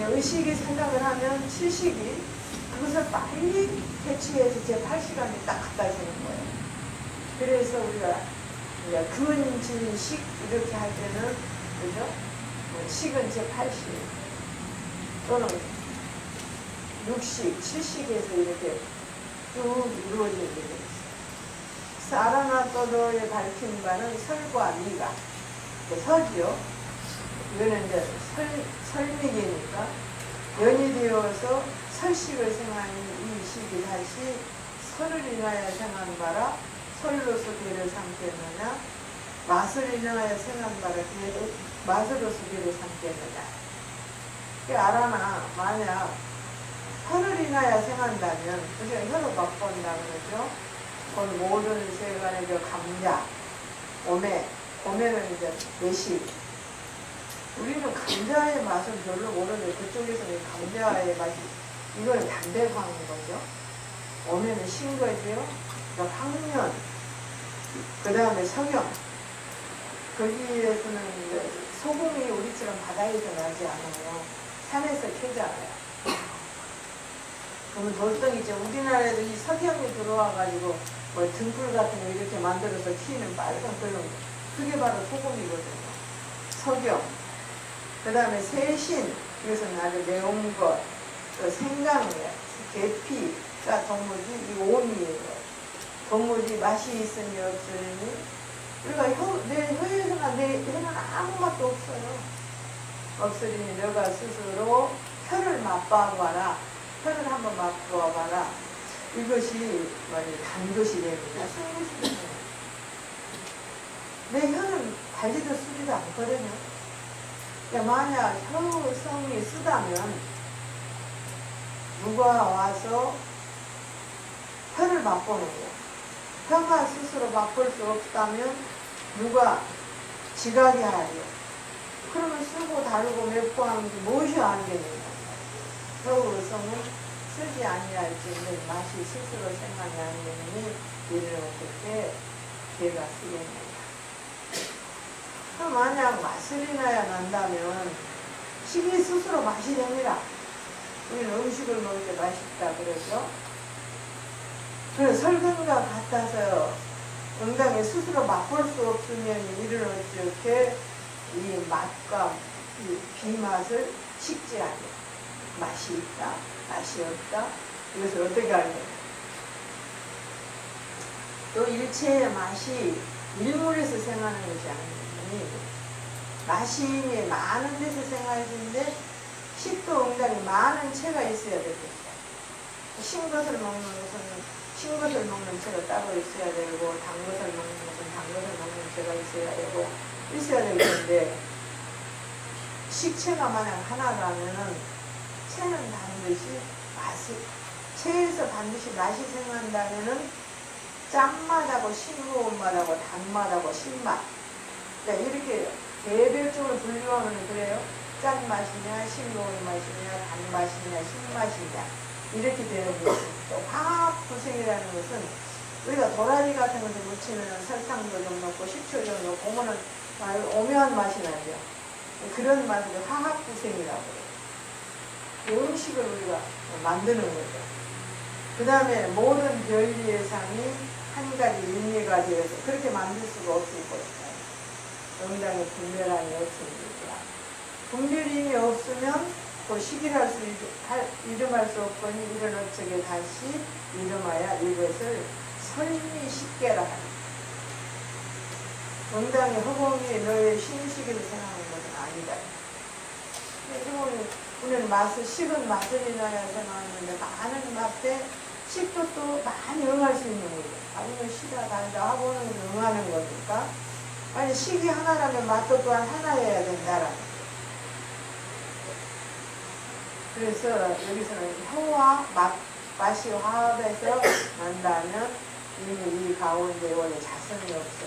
의식이 생각을 하면 칠식이 그것을 빨리 대치해서 제 8시간에 딱 갖다 주는 거예요. 그래서 우리가 근진식 이렇게 할 때는, 그죠? 식은 제 80, 또는 육식, 칠식에서 이렇게 쭉 이루어지게 되어 있어요. 사라나토로에 밝힌 바는 설과 미가, 설이요. 이거는 이제 설미계니까 연이 되어서 설식을 생하니 이 식이 다시 설을 인하여 생한 바라 설로서 개를 삼겠느냐, 맛을 인하여 생한 바라 개를 맛으로서 개를 삼겠느냐. 알아나 만약 혀를 인하여 생한다면, 우리가 혀로 맛본다 그러죠. 그건 모든 세간의 감자, 오매는 이제 매식. 우리는 감자의 맛은 별로 모르는데 그쪽에서는 감자의 맛이, 이거는 담백한 거죠. 오매는 신 거죠. 황련, 그 다음에 성형. 거기에서는 이제 소금이 우리처럼 바다에서 나지 않아요. 산에서 캐잖아요. 그러면 돌덩이죠. 우리나라에도 이 석영이 들어와가지고 뭐 등불 같은 거 이렇게 만들어서 키는 빨간 그런, 그게 바로 소금이거든요. 석영. 그 다음에 세신, 이것은 아주 매운 것. 또 생강, 계피가 도무지 이 온이에요. 도무지 맛이 있으니 없으니, 우리가 내 혀에서나 내 혀는 아무 맛도 없어요. 없으니 너가 스스로 혀를 맛봐봐라. 혀를 한번 맛보아봐라. 이것이 단 것이 됩니다. 쓴 것이 됩니다. 내 혀는 달지도 쓰지도 않거든요. 그러니까 만약 혀성이 쓰다면 누가 와서 혀를 맛보는 거예요. 혀가 스스로 맛볼 수 없다면 누가 지각이 하죠. 그러면 쓰고 다르고 맵고 하는 게 무엇이 안되는가. 혀의성은 쓰지 아니할지는 맛이 스스로 생각이 아니니 이를 어떻게 개가 쓰겠느냐. 그럼 만약 맛을 인하여 난다면 식이 스스로 맛이 됩니다. 우리는 음식을 먹을 때 맛있다 그러죠. 그래서 설근과 같아서 응당에 스스로 맛볼 수 없으면 이를 어떻게 이 맛과 이 비맛을 식지 않아요. 맛이 있다, 맛이 없다. 이것을 어떻게 알겠냐. 또 일체의 맛이 일물에서 생하는 것이 아니니 맛이 많은 데서 생활인데 식도 응당이 많은 채가 있어야 되겠다. 신 것을 먹는 것은 신 것을 먹는 채가 따로 있어야 되고, 단 것을 먹는 것은 단 것을 먹는 채가 있어야 되고, 있어야 되겠는데, 식채가 만약 하나라면은, 채는 반드시 채에서 반드시 맛이 생긴다면은, 짠맛하고 싱거운 맛하고 단맛하고 신맛. 그러니까 이렇게 개별적으로 분류하면 그래요. 짠맛이냐, 싱거운 맛이냐, 단맛이냐, 신맛이냐. 이렇게 되는 것은 또 화학구생이라는 것은 우리가 도라지 같은 것을 묻히면 설탕도 좀 넣고 식초 좀 넣고 보면은 오묘한 맛이 나죠. 그런 맛을 화학구생이라고 해요. 음식을 우리가 만드는 거죠. 그 다음에 모든 별리의 상이 한 가지 의미가 되어서 그렇게 만들 수가 없을 것이다. 응당의 분별함이 없습니다. 분별임이 없으면 그 식이랄 수 이름할 수 없거니 이런 어쩌게 다시 이름하여 이것을 설미식계라 하니. 응당의 허공이 너의 신식으로 생각하는 것은 아니다. 우리는 맛을, 식은 맛을 인하여 생각하는데 많은 맛에 식도 또 많이 응할 수 있는 거예요. 아니면 시다 달다 하고는 응하는 거니까. 아니 식이 하나라면 맛도 또한 하나여야 된다라는 거예요. 그래서 여기서는 혀와 맛이 화합해서 난다면 이미 이 가운데 원래 자성이 없어.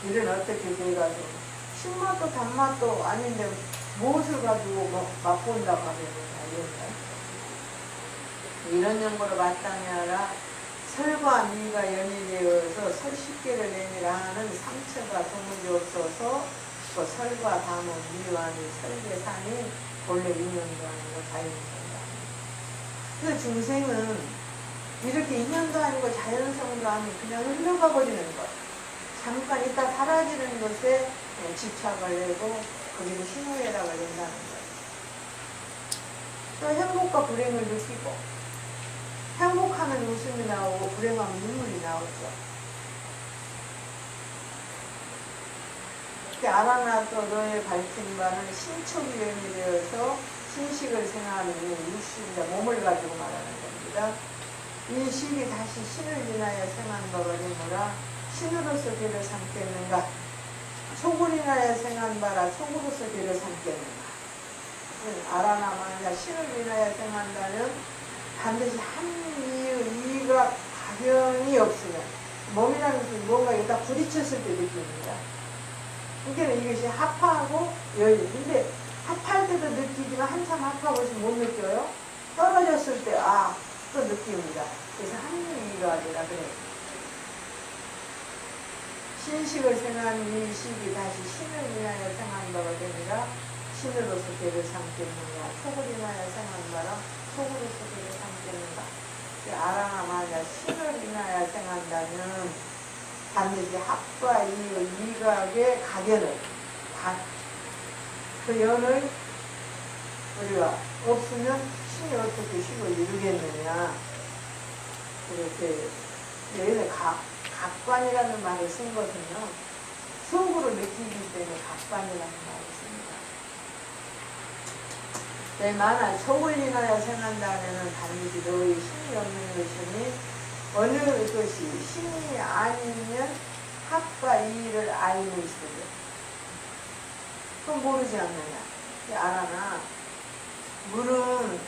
이는 어떻게 돼가지고 신맛도 단맛도 아닌데 무엇을 가지고 맛본다고 하면 이런 연고로 마땅히 하라. 설과 미가 연이되어서 설십계를 내밀어 하는 상처가 도무지 없어서 그 설과 담은 미와 미 설계상이 본래 인연도 아니고 자연성도 아니고 그 중생은 이렇게 인연도 아니고 자연성도 아니고 그냥 흘러가 버리는 것 잠깐 있다 사라지는 것에 집착을 내고 거기를 희노애락을 된다는 거예요. 또 행복과 불행을 느끼고 행복하면 웃음이 나오고 불행하면 눈물이 나오죠. 알아놔도 너의 밝힌 바는 신초기연이 되어서 신식을 생하는 이 육신자 몸을 가지고 말하는 겁니다. 이 식이 다시 신을 인하여 생한 바가 되므라 신으로서 죄를 삼겠는가 촉을 인하여 생한 바라 촉으로서 죄를 삼겠는가. 알아나마냐 신을 인하여 생한다는 반드시 한 이의가 가변이 없으면 몸이라는 것은 뭔가 여기다 부딪혔을 때 느낍니다. 그러니까 이것이 합하고 여유. 근데 합할 때도 느끼지만 한참 합하고 있으면 못 느껴요. 떨어졌을 때 또 느낍니다. 그래서 한 이의가 아니라 그래요. 신식을 생한 이 식이 다시 신을 인하여 생한 바가 되니라 신으로서 죄를 삼겠는가 촉을 인하여 생한 바라 촉으로서 죄를 삼겠는가. 아랑아마냐 신을 인하여 생한다면 반드시 합과 이의 이각의 가견을 그 연을 우리가 없으면 신이 어떻게 식을 이루겠느냐. 이렇게 얘는 각관이라는 말을 쓴 것은요 속으로 느끼기 때문에 각관이라는 말을 씁니다. 내 만화 촉을 인하여 생한다면 반드시 너의 신이 없는 것이니 어느 것이 신이 아니면 합과 이의를 알고 있으려 그건 모르지 않느냐. 알아나 물은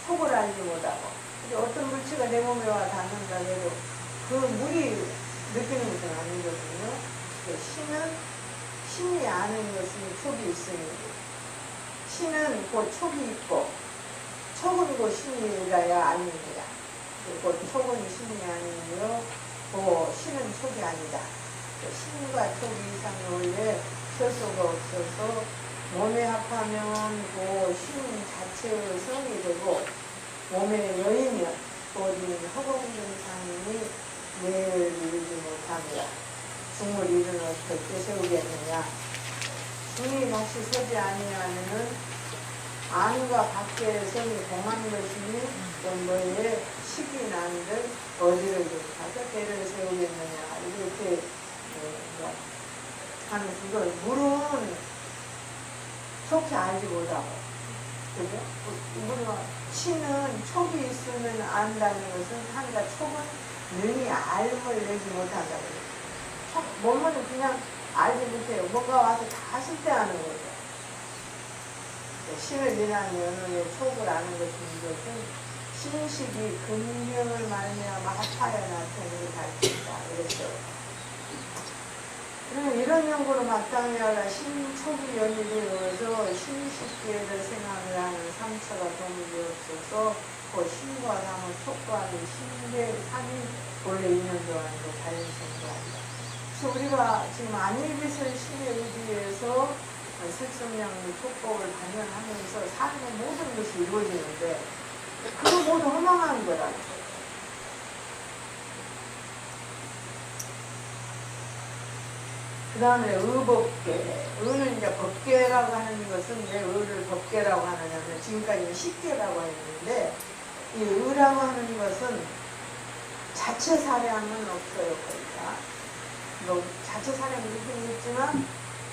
속을 알지 못하고 어떤 물체가 내 몸에 와 닿는다 해도 그 물이 느끼는 것은 아니거든요. 신은 신이 아는 것은 촉이 있으니 신은 곧 촉이 있고 촉은 곧 신이라야 아닙니다. 곧 촉은 신이 아니며 신은 촉이 아니다. 신과 촉 이상이 원래 철소가 없어서 몸에 합하면 신 자체의 성이 되고 몸에 여이면 어린 허공된 상인이 내를 이루지 못합니다. 중을 이루는 어떻게 세우겠느냐. 중이 다시 서지 아니하면은 안과 밖의 성이 공한 것이니 너의 식이 난들 어디를 가서 배를 세우겠느냐. 이렇게 하는 그걸 물은 속히 알지 못하고 그죠? 물론 신은 촉이 있으면 안다는 것은 하니까 촉은 능히 알을 내지 못한다. 몸은 그냥 알지 못해요. 뭔가 와서 다 하실 때 하는 거죠. 신을 인한 연호의 촉을 아는 것은 신식이 근경을 말미암아 합하여 나타내는 밝힌다. 그랬어요. 이런 연구로 마땅히 하라. 신촉이 연이되어서 신식계를 생각을 하는 상처가 도무지 없어서 그 신과 남은 촉과 하는 신계 삼이 원래 인연도 아니고 자연성도 아니다. 그래서 우리가 지금 안일비설 신에 의지해서 색성량의 촉법을 발현하면서 삶의 모든 것이 이루어지는데 그거 모두 허망한 거라는 거예요. 그 다음에 의법계. 의는 이제 법계라고 하는 것은 왜 의를 법계라고 하느냐면 지금까지는 식계라고 했는데 이 의라고 하는 것은 자체 사량은 없어요. 그러니까 자체 사량은 있긴 있지만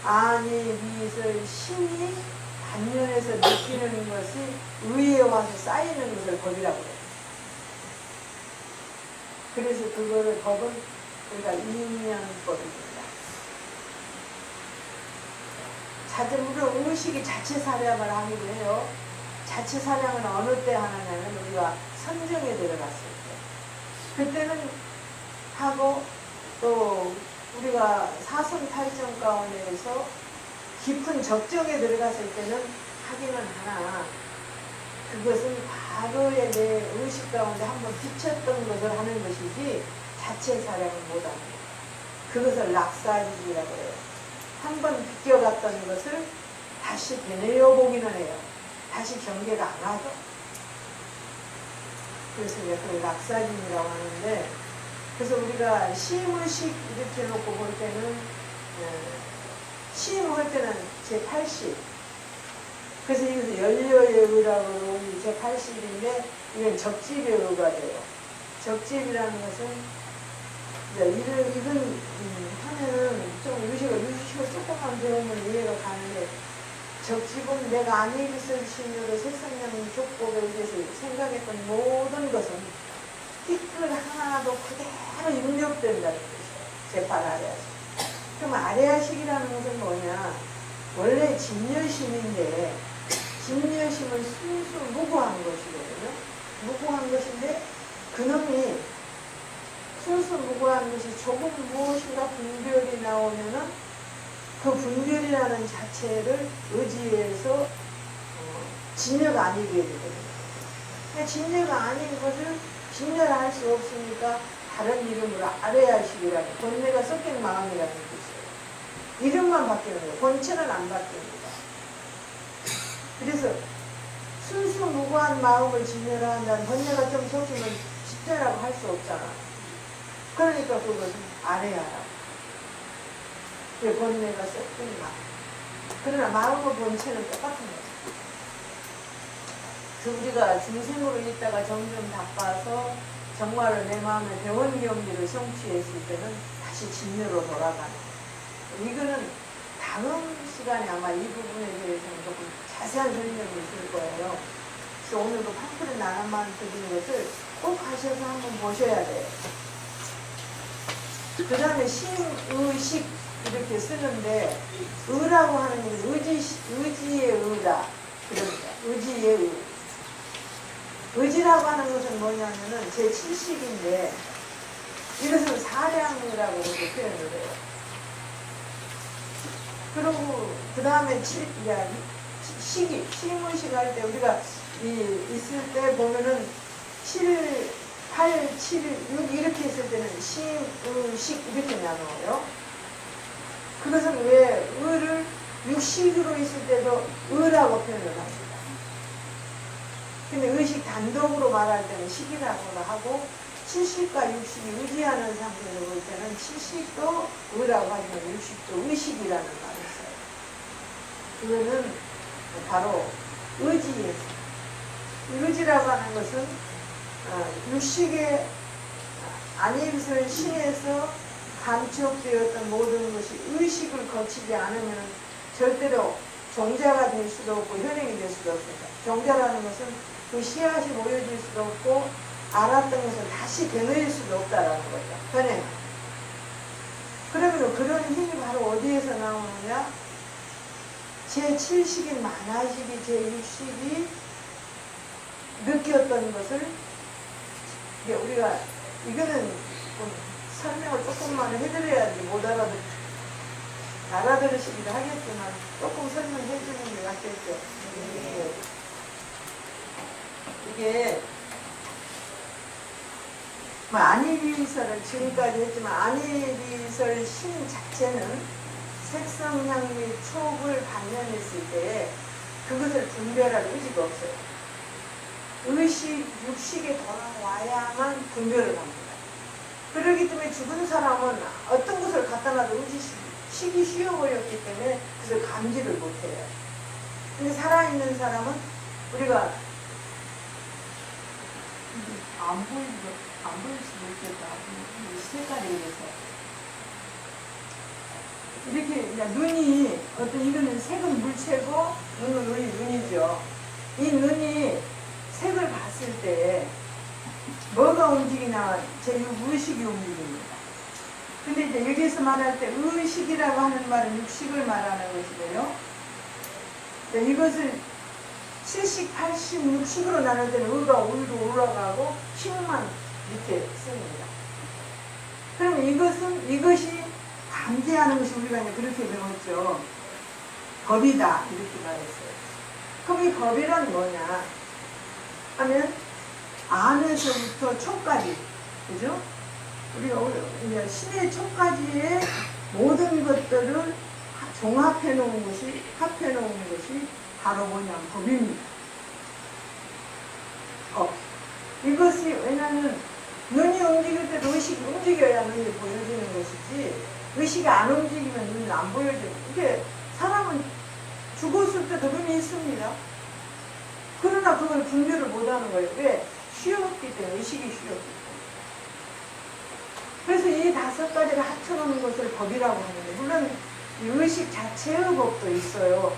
아니 미설 신이 반면에서 느끼는 것이 의에 와서 쌓이는 것을 법이라고 해요. 그래서 그거를 법은 그러니까 인연법입니다. 물론 의식이 자체 사량을 하기도 해요. 자체 사량은 어느 때 하느냐면 우리가 선정에 들어갔을 때. 그때는 하고 또 우리가 사선 탈정 가운데에서 깊은 적정에 들어갔을 때는 하기는 하나 그것은 과거에 내 의식 가운데 한번 비쳤던 것을 하는 것이지 자체 사량을 못하는 거예요. 그것을 낙사지라고 해요. 한번 비껴갔던 것을 다시 되뇌어 보기는 해요. 다시 경계가 안 하죠. 그래서 이제 그걸 낙사진이라고 하는데, 그래서 우리가 시무식 이렇게 놓고 볼 때는 시무할 때는 제80, 그래서 이것을 연료의 의라고 제80인데 이건 적집의 의가 돼요. 적집이라는 것은 이건 하면은 좀 유식을 조금만 배우면 이해가 가는데, 적집은 내가 안일비설 신유로 색성량 족법에 의해서 생각했던 모든 것은 띠끌 하나도 그대로 입력된다는 것이에요. 재판 아래아식. 그럼 아래아식이라는 것은 뭐냐? 원래 진여심인데 진여심은 순수 무구한 것이거든요. 무구한 것인데 그놈이 순수 무구한 것이 조금 무엇인가 분별이 나오면은 그 분별이라는 자체를 의지해서 진여가 아니게 되거든요. 진여가 아닌 것을 진여할 수 없으니까 다른 이름으로 아래아식이라는, 본래가 섞인 마음이라는 뜻이에요. 이름만 바뀌는 거예요. 본체는 안 바뀝니다. 그래서 순수 무구한 마음을 진여를 한다면 본래가 좀 섞이면 집대라고 할 수 없잖아. 그러니까 그것은 아래아라고. 본래가 섞인 마음. 그러나 마음과 본체는 똑같은 거죠. 그래서 우리가 중생으로 있다가 점점 바빠서 정말로 내 마음의 대원경리를 성취했을 때는 다시 진여로 돌아가는. 이거는 다음 시간에 아마 이 부분에 대해서는 조금 자세한 설명이 있을 거예요. 그래서 오늘도 팜플렛 나눠만 드리는 것을 꼭 하셔서 한번 보셔야 돼요. 그 다음에 신의식 이렇게 쓰는데, 의라고 하는 건 의지의 의다. 그럽니다. 의지의 의. 의지라고 하는 것은 뭐냐면은 제7식인데, 이것은 사량이라고 이렇게 표현을 해요. 그리고 그 다음에 시기, 시무식 할 때 우리가 있을 때 보면은 7, 8, 7, 6 이렇게 했을 때는 시의식 이렇게 나눠요. 그것은 왜 의를 육식으로 있을 때도 의라고 표현을 합니다. 근데 의식 단독으로 말할 때는 식이라고 하고, 7식과 60이 의지하는 상태로 볼 때는 7식도 의라고 하지만 60도 의식이라는 말을 써요. 그거는 바로 의지에서. 의지라고 하는 것은 육식의 안일설 신에서 감촉되었던 모든 것이 의식을 거치지 않으면 절대로 종자가 될 수도 없고 현행이 될 수도 없습니다. 종자라는 것은 그 씨앗이 모여질 수도 없고 알았던 것을 다시 되뇌일 수도 없다라는 거죠. 현행. 그러면 그런 힘이 바로 어디에서 나오느냐? 제7식인 만화식이 제6식이 느꼈던 것을 우리가 이거는 설명을 조금만 해드려야지 못 알아들으시기도 하겠지만 조금 설명해 주는 게 낫겠죠. 이게 안일비설을 지금까지 했지만 안일비설 신 자체는 색성향 및 촉을 반면했을 때 그것을 분별할 의지가 없어요. 의식, 육식에 돌아와야만 분별을 합니다. 그렇기 때문에 죽은 사람은 어떤 것을 갖다 놔도 의식이 쉬어버렸기 때문에 그것을 감지를 못해요. 근데 살아있는 사람은 우리가 안 보일 수도 있겠다. 색깔이 이래서. 이렇게 눈이 이거는 색은 물체고 눈은 눈이죠. 이 눈이 색을 봤을 때 뭐가 움직이나 제6의식이 움직입니다. 근데 이제 여기서 말할 때 의식이라고 하는 말은 육식을 말하는 것이고요. 이것을 70, 80, 60으로 나눌 때는 의가 위로 올라가고 식만 밑에 씁니다. 그럼 이것이 감지하는 것이 우리가 이제 그렇게 배웠죠. 법이다 이렇게 말했어요. 그럼 이 법이란 뭐냐? 하면 안에서부터 초까지, 그죠? 우리가 이제 신의 초까지의 모든 것들을 종합해 놓은 것이, 합해 놓은 것이 바로 뭐냐, 법입니다. 이것이 왜냐하면 눈이 움직일 때도 의식이 움직여야 눈이 보여지는 것이지, 의식이 안 움직이면 눈이 안 보여져요. 이게 사람은 죽었을 때도 눈이 있습니다. 그러나 그걸 분별을 못하는 거예요. 왜? 쉬었기 때문에, 의식이 쉬었기 때문에. 그래서 이 5가지를 합쳐놓는 것을 법이라고 하는데, 물론 이 의식 자체의 법도 있어요.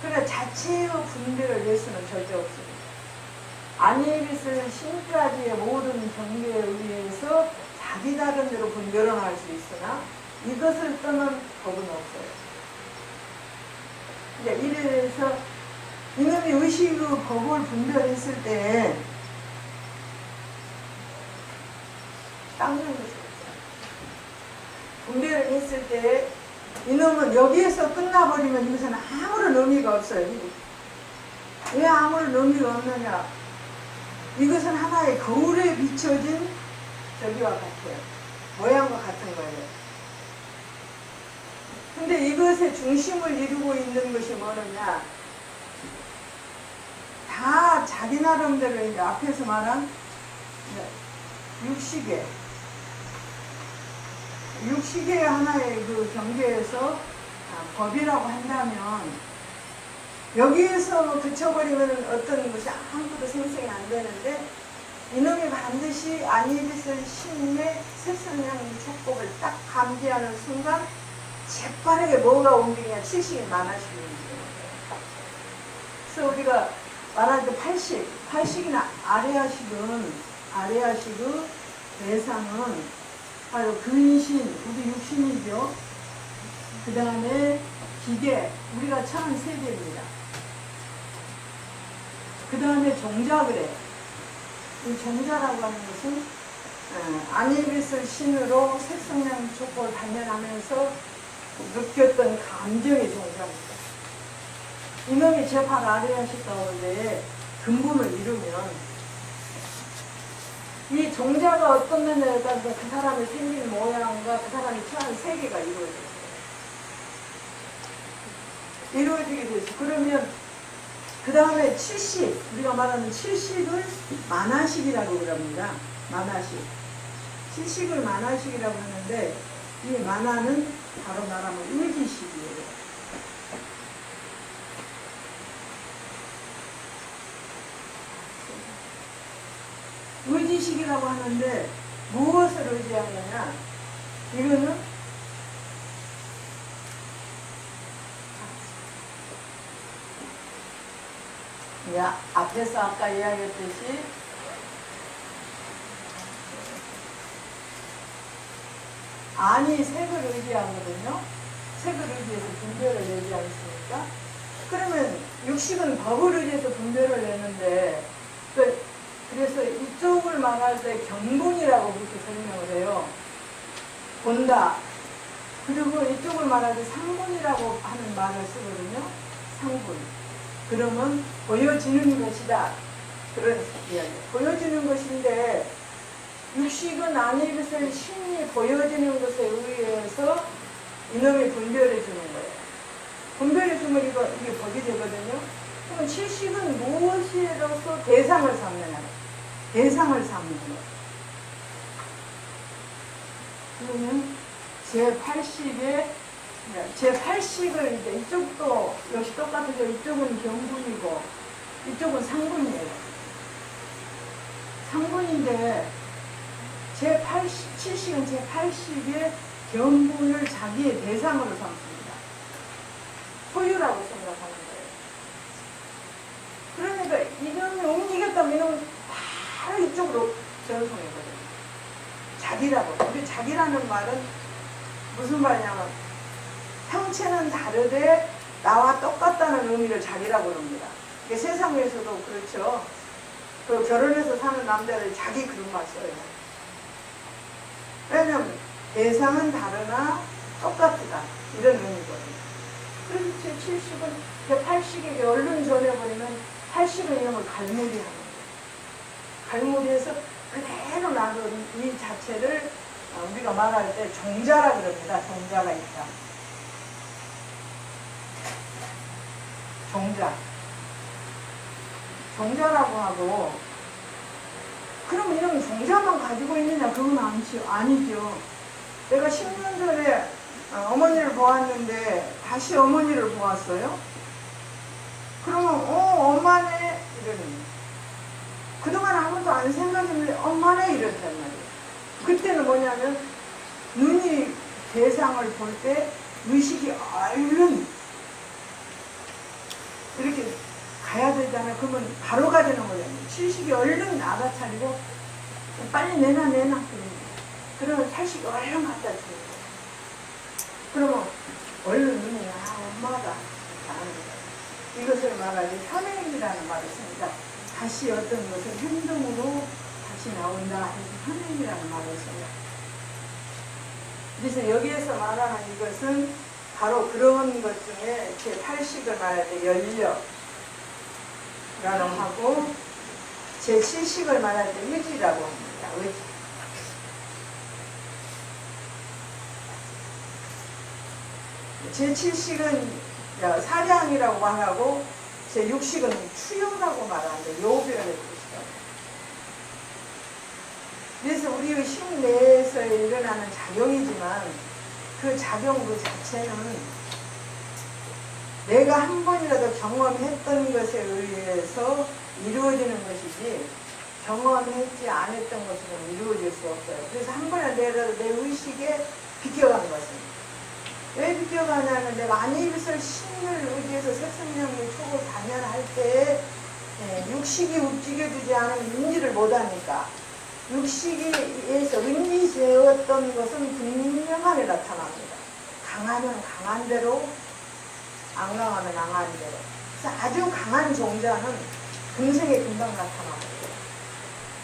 그러나 자체의 분별을 낼 수는 절대 없습니다. 아니비스 신까지의 모든 경계에 의해서 자기 나름대로 분별을 할 수 있으나 이것을 떠난 법은 없어요. 이제 이래서 이놈이 의식의 법을 분별했을 때 닦는 것이 없어요. 분별을 했을 때 이놈은 여기에서 끝나버리면 이것은 아무런 의미가 없어요. 왜 아무런 의미가 없느냐? 이것은 하나의 거울에 비춰진 저기와 같아요. 모양과 같은 거예요. 근데 이것의 중심을 이루고 있는 것이 뭐느냐? 다 자기 나름대로 이제 앞에서 말한 육식의 하나의 그 경계에서 법이라고 한다면 여기에서 그쳐버리면 어떤 것이 아무것도 생성이 안 되는데 이놈이 반드시 아니비스 신의 색성향 촉법을 딱 감지하는 순간 재빠르게 뭐가 움직이냐? 칠식이 많아지고 움직이는 거예요. 그래서 우리가 말할 때 팔식이나 아레아식의 대상은 바로 근신, 우리 육신이죠. 그 다음에 기계, 우리가 처한 세계입니다. 그 다음에 종자 그래. 이 종자라고 하는 것은 아니비스 신으로 색성량 촉법을 발견하면서 느꼈던 감정의 종자입니다. 이놈이 제8 아레아식 가운데 근본을 이루면 이 종자가 어떤 면에 따라서 그 사람의 생긴 모양과 그 사람이 처한 세계가 이루어지게 되죠. 그러면 그 다음에 70, 우리가 말하는 70을 만화식이라고 그럽니다. 만화식. 70을 만화식이라고 하는데 이 만화는 바로 말하면 의지식이에요. 의지식이라고 하는데 무엇을 의지하느냐? 이거는 앞에서 아까 이야기했듯이 안이 색을 의지하거든요. 색을 의지해서 분별을 내지 않습니까? 그러면 육식은 법을 의지해서 분별을 내는데 그래서 이쪽을 말할 때 경분이라고 그렇게 설명을 해요. 본다. 그리고 이쪽을 말할 때 상분이라고 하는 말을 쓰거든요. 상분. 그러면 보여지는 것이다. 그런 이야기. 보여지는 것인데 육식은 아니비스 신이 보여지는 것에 의해서 이놈이 분별해 주는 거예요. 분별해 주면 이게 법이 되거든요. 그럼 칠식은 무엇으로서 대상을 삼느냐? 대상을 삼는 거예요. 그러면 제80을 이제 이쪽도 역시 똑같아요. 이쪽은 경분이고 이쪽은 상분이에요. 상분인데 제70은 제80의 경분을 자기의 대상으로 삼습니다. 소유라고 생각하는 거예요. 그러니까 이놈이 움직였다면 이놈은 바로 이쪽으로 전송이거든요. 자기라고. 우리 자기라는 말은 무슨 말이냐면 형체는 다르되 나와 똑같다는 의미를 자기라고 합니다. 세상에서도 그렇죠. 그 결혼해서 사는 남자들이 자기 그런 말 써요. 왜냐면 대상은 다르나 똑같다 이런 의미거든요. 그래서 제70은 제80에게 얼른 전해버리면 80은 이런 걸 갈무리하는 거예요. 발목에서 그대로 놔둔 이 자체를 우리가 말할 때 종자라 그럽니다. 종자가 있다. 종자. 종자라고 하고, 그럼 이런 종자만 가지고 있느냐? 그건 아니죠. 내가 10년 전에 어머니를 보았는데 다시 어머니를 보았어요? 그러면 엄마네 이러는, 그동안 아무도 안 생각했는데 엄마네 이랬단 말이에요. 그때는 뭐냐면 눈이 대상을 볼 때 의식이 얼른 이렇게 가야 되잖아요. 그러면 바로 가야 되는 거잖아요. 칠식이 얼른 알아차리고 빨리 내놔 그러면 탈식이 얼른 갖다 주는 거예요. 그러면 얼른 눈이 엄마가 하는 거예요. 이것을 말하지 현행이라는 말을 씁니다. 다시 어떤 것을 행동으로 다시 나온다 해서 현행이라는 말을 써요. 그래서 여기에서 말하는 이것은 바로 그런 것 중에 제8식을 말할 때 연력이라고 하고, 제7식을 말할 때 의지라고 합니다. 의지. 제7식은 사량이라고 말하고, 제6식은 추요라고 말하는데 요별의 뜻이라고. 그래서 우리의 심 내에서 일어나는 작용이지만 그 작용 그 자체는 내가 한 번이라도 경험했던 것에 의해서 이루어지는 것이지 경험했지 않았던 것은 이루어질 수 없어요. 그래서 한 번이라도 내 의식에 비껴간 것은, 왜 비껴가냐면 내가 안일설 신을 의지해서 색성명의 촉을 단연할 때 육식이 움직여주지 않으면 인지를 못하니까, 육식에서 의미되었던 것은 분명하게 나타납니다. 강하면 강한 대로, 안 강하면 안 강한 대로. 그래서 아주 강한 종자는 금생에 금방 나타납니다.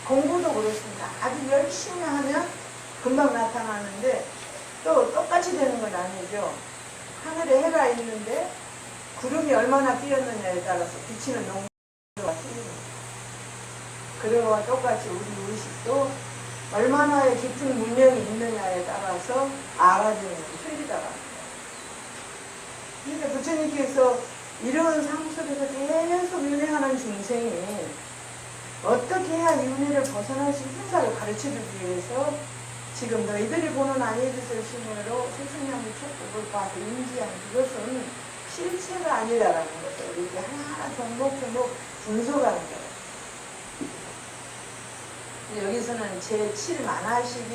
공부도 그렇습니다. 아주 열심히 하면 금방 나타나는데 또 똑같이 되는 건 아니죠. 하늘에 해가 있는데 구름이 얼마나 끼었느냐에 따라서 비치는 농도가 틀립니다. 그거와 똑같이 우리 의식도 얼마나 깊은 문명이 있느냐에 따라서 알아주는 것이 틀리다고 합니다. 그러니까 부처님께서 이런 삶 속에서 계속 윤회하는 중생이 어떻게 해야 윤회를 벗어날 수 있는가를 가르쳐주기 위해서 지금 너희들이 보는 안예비설 신으로 세상량의 촉법을 봐서 인지한 그것은 실체가 아니라는 것을 이렇게 하나하나 종목종목 분석하는 거예요. 여기서는 제7만화식이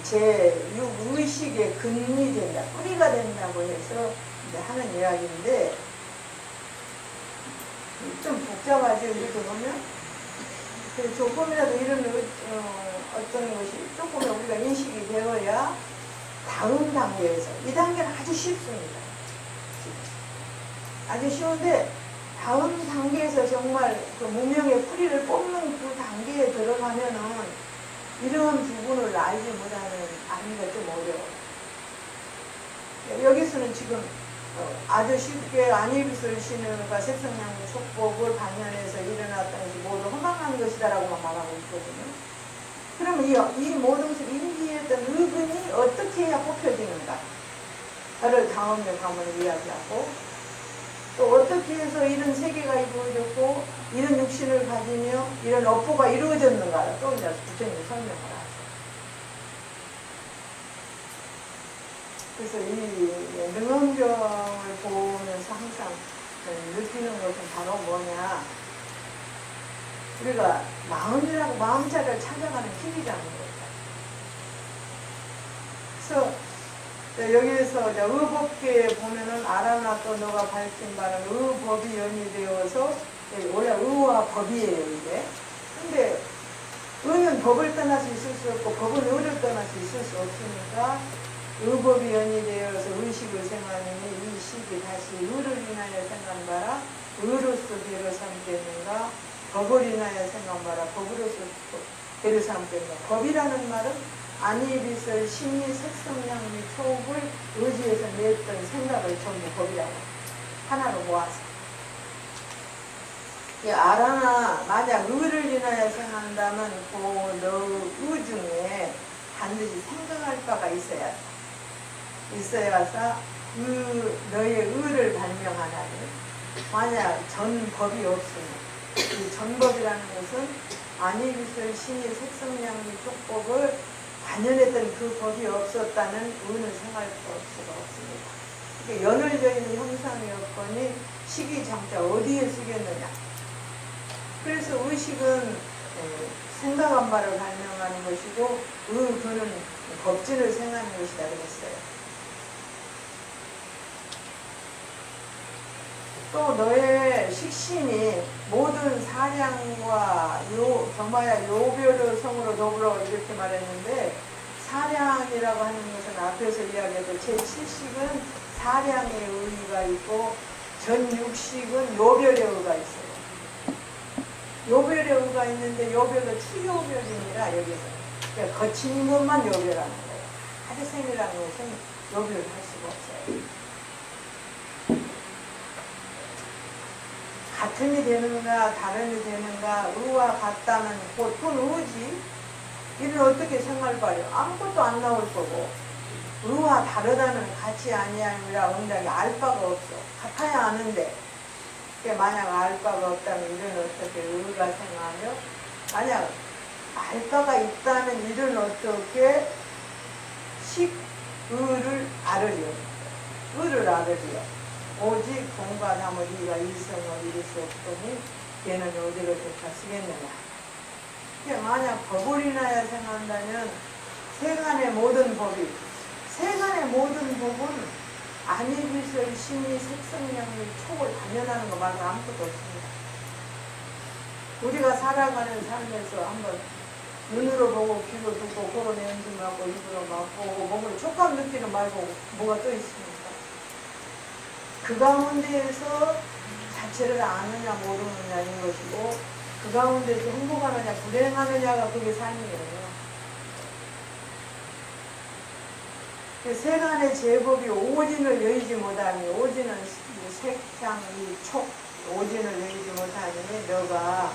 제6의식의 근이 된다, 뿌리가 된다고 해서 이제 하는 이야기인데, 좀 복잡하죠. 이렇게 보면 조금이라도 이런 어떤 것이 조금 우리가 인식이 되어야 다음 단계에서, 이 단계는 아주 쉽습니다. 아주 쉬운데 다음 단계에서 정말 그 무명의 뿌리를 뽑는 그 단계에 들어가면은 이런 부분을 알지 못하는 아니가 좀 어려워요. 여기서는 지금 아주 쉽게 안일비설 신우가 색성량의 촉법을 반면해서 일어났던 것이 모두 허망한 것이다라고만 말하고 있거든요. 그러면 이 모든 것을 인지했던 의근이 어떻게 해야 뽑혀지는가를 다음에 가면 이야기하고, 또 어떻게 해서 이런 세계가 이루어졌고 이런 육신을 가지며 이런 업보가 이루어졌는가를 또 이제 부처님이 설명을 하죠. 그래서 이 능엄경을 보면서 항상 느끼는 것은 바로 뭐냐, 우리가 마음이라고 마음자리를 찾아가는 길이라는 거예요. 그래서 여기에서 의법계에 보면은 알아나 또 너가 밝힌 바는 의법이 연이되어서, 원래 의와 법이에요 이게. 근데 의는 법을 떠날 수 있을 수 없고 법은 의를 떠날 수 있을 수 없으니까 의법이 연이되어서 의식을 생하느니 이 식이 다시 의를 인하여 생각하라. 의로서 배를 삼겠는가, 법을 인하여 생각하라. 법으로서 배를 삼겠는가. 법이라는 말은 안일비설 심리 색성량 및 초업을 의지해서 냈던 생각을 전부 법이라고 하나로 모아서, 아라나 만약 의를 인하여 생각하는 하려면 너 중에 반드시 생각할 바가 있어야서 너의 의를 발명하나니 만약 전법이 없으면 이 전법이라는 것은 안이비설 신이 색성량리 촉법을 관여했던 그 법이 없었다는 의는 생활 수가 없습니다. 그러니까 연을져 있는 형상이 없거니 식이장자 어디에 쓰겠느냐. 그래서 의식은 생각한 바를 발명하는 것이고 그는 법진을 생하는 것이다 그랬어요. 또 너의 식신이 모든 사량과 경마야 요별의 성으로 더불어 이렇게 말했는데 사량이라고 하는 것은 앞에서 이야기했던 제7식은 사량의 의의가 있고 전6식은 요별의 의의가 있어요. 요별의 의의가 있는데 요별은 추요별이니라 여기서 그러니까 거친 것만 요별하는 거예요. 하대생이라는 것은 요별할 수가 없어요. 같음이 되는가 다름이 되는가 의와 같다면 보통 의지 이를 어떻게 생각할까요? 아무것도 안 나올 거고 의와 다르다면 같이 아니하니라 응답이 알 바가 없어. 같아야 아는데 만약 알 바가 없다면 이는 어떻게 의가 생하며 만약 알 바가 있다면 이는 어떻게 식의를 알으려 의를 알으려 오직 공과 나무 이가 일성을 이룰 수 없더니 걔는 어디로 쫓아쓰겠느냐. 만약 법을 인하여 생각한다면 세간의 모든 법은 안이비설 신이 색성량이 촉을 단연하는 거 말고 아무것도 없습니다. 우리가 살아가는 삶에서 한번 눈으로 보고 귀로 듣고 코로 냄새 맡고 입으로 맡고 몸으로 촉감 느끼는 말고 뭐가 또 있습니까? 그 가운데에서 자체를 아느냐 모르느냐인 것이고 그 가운데서 행복하느냐 불행하느냐가 그게 삶이에요. 세간의 제법이 오진을 여의지 못하니 오진은 색향, 촉, 오진을 여의지 못하니 너가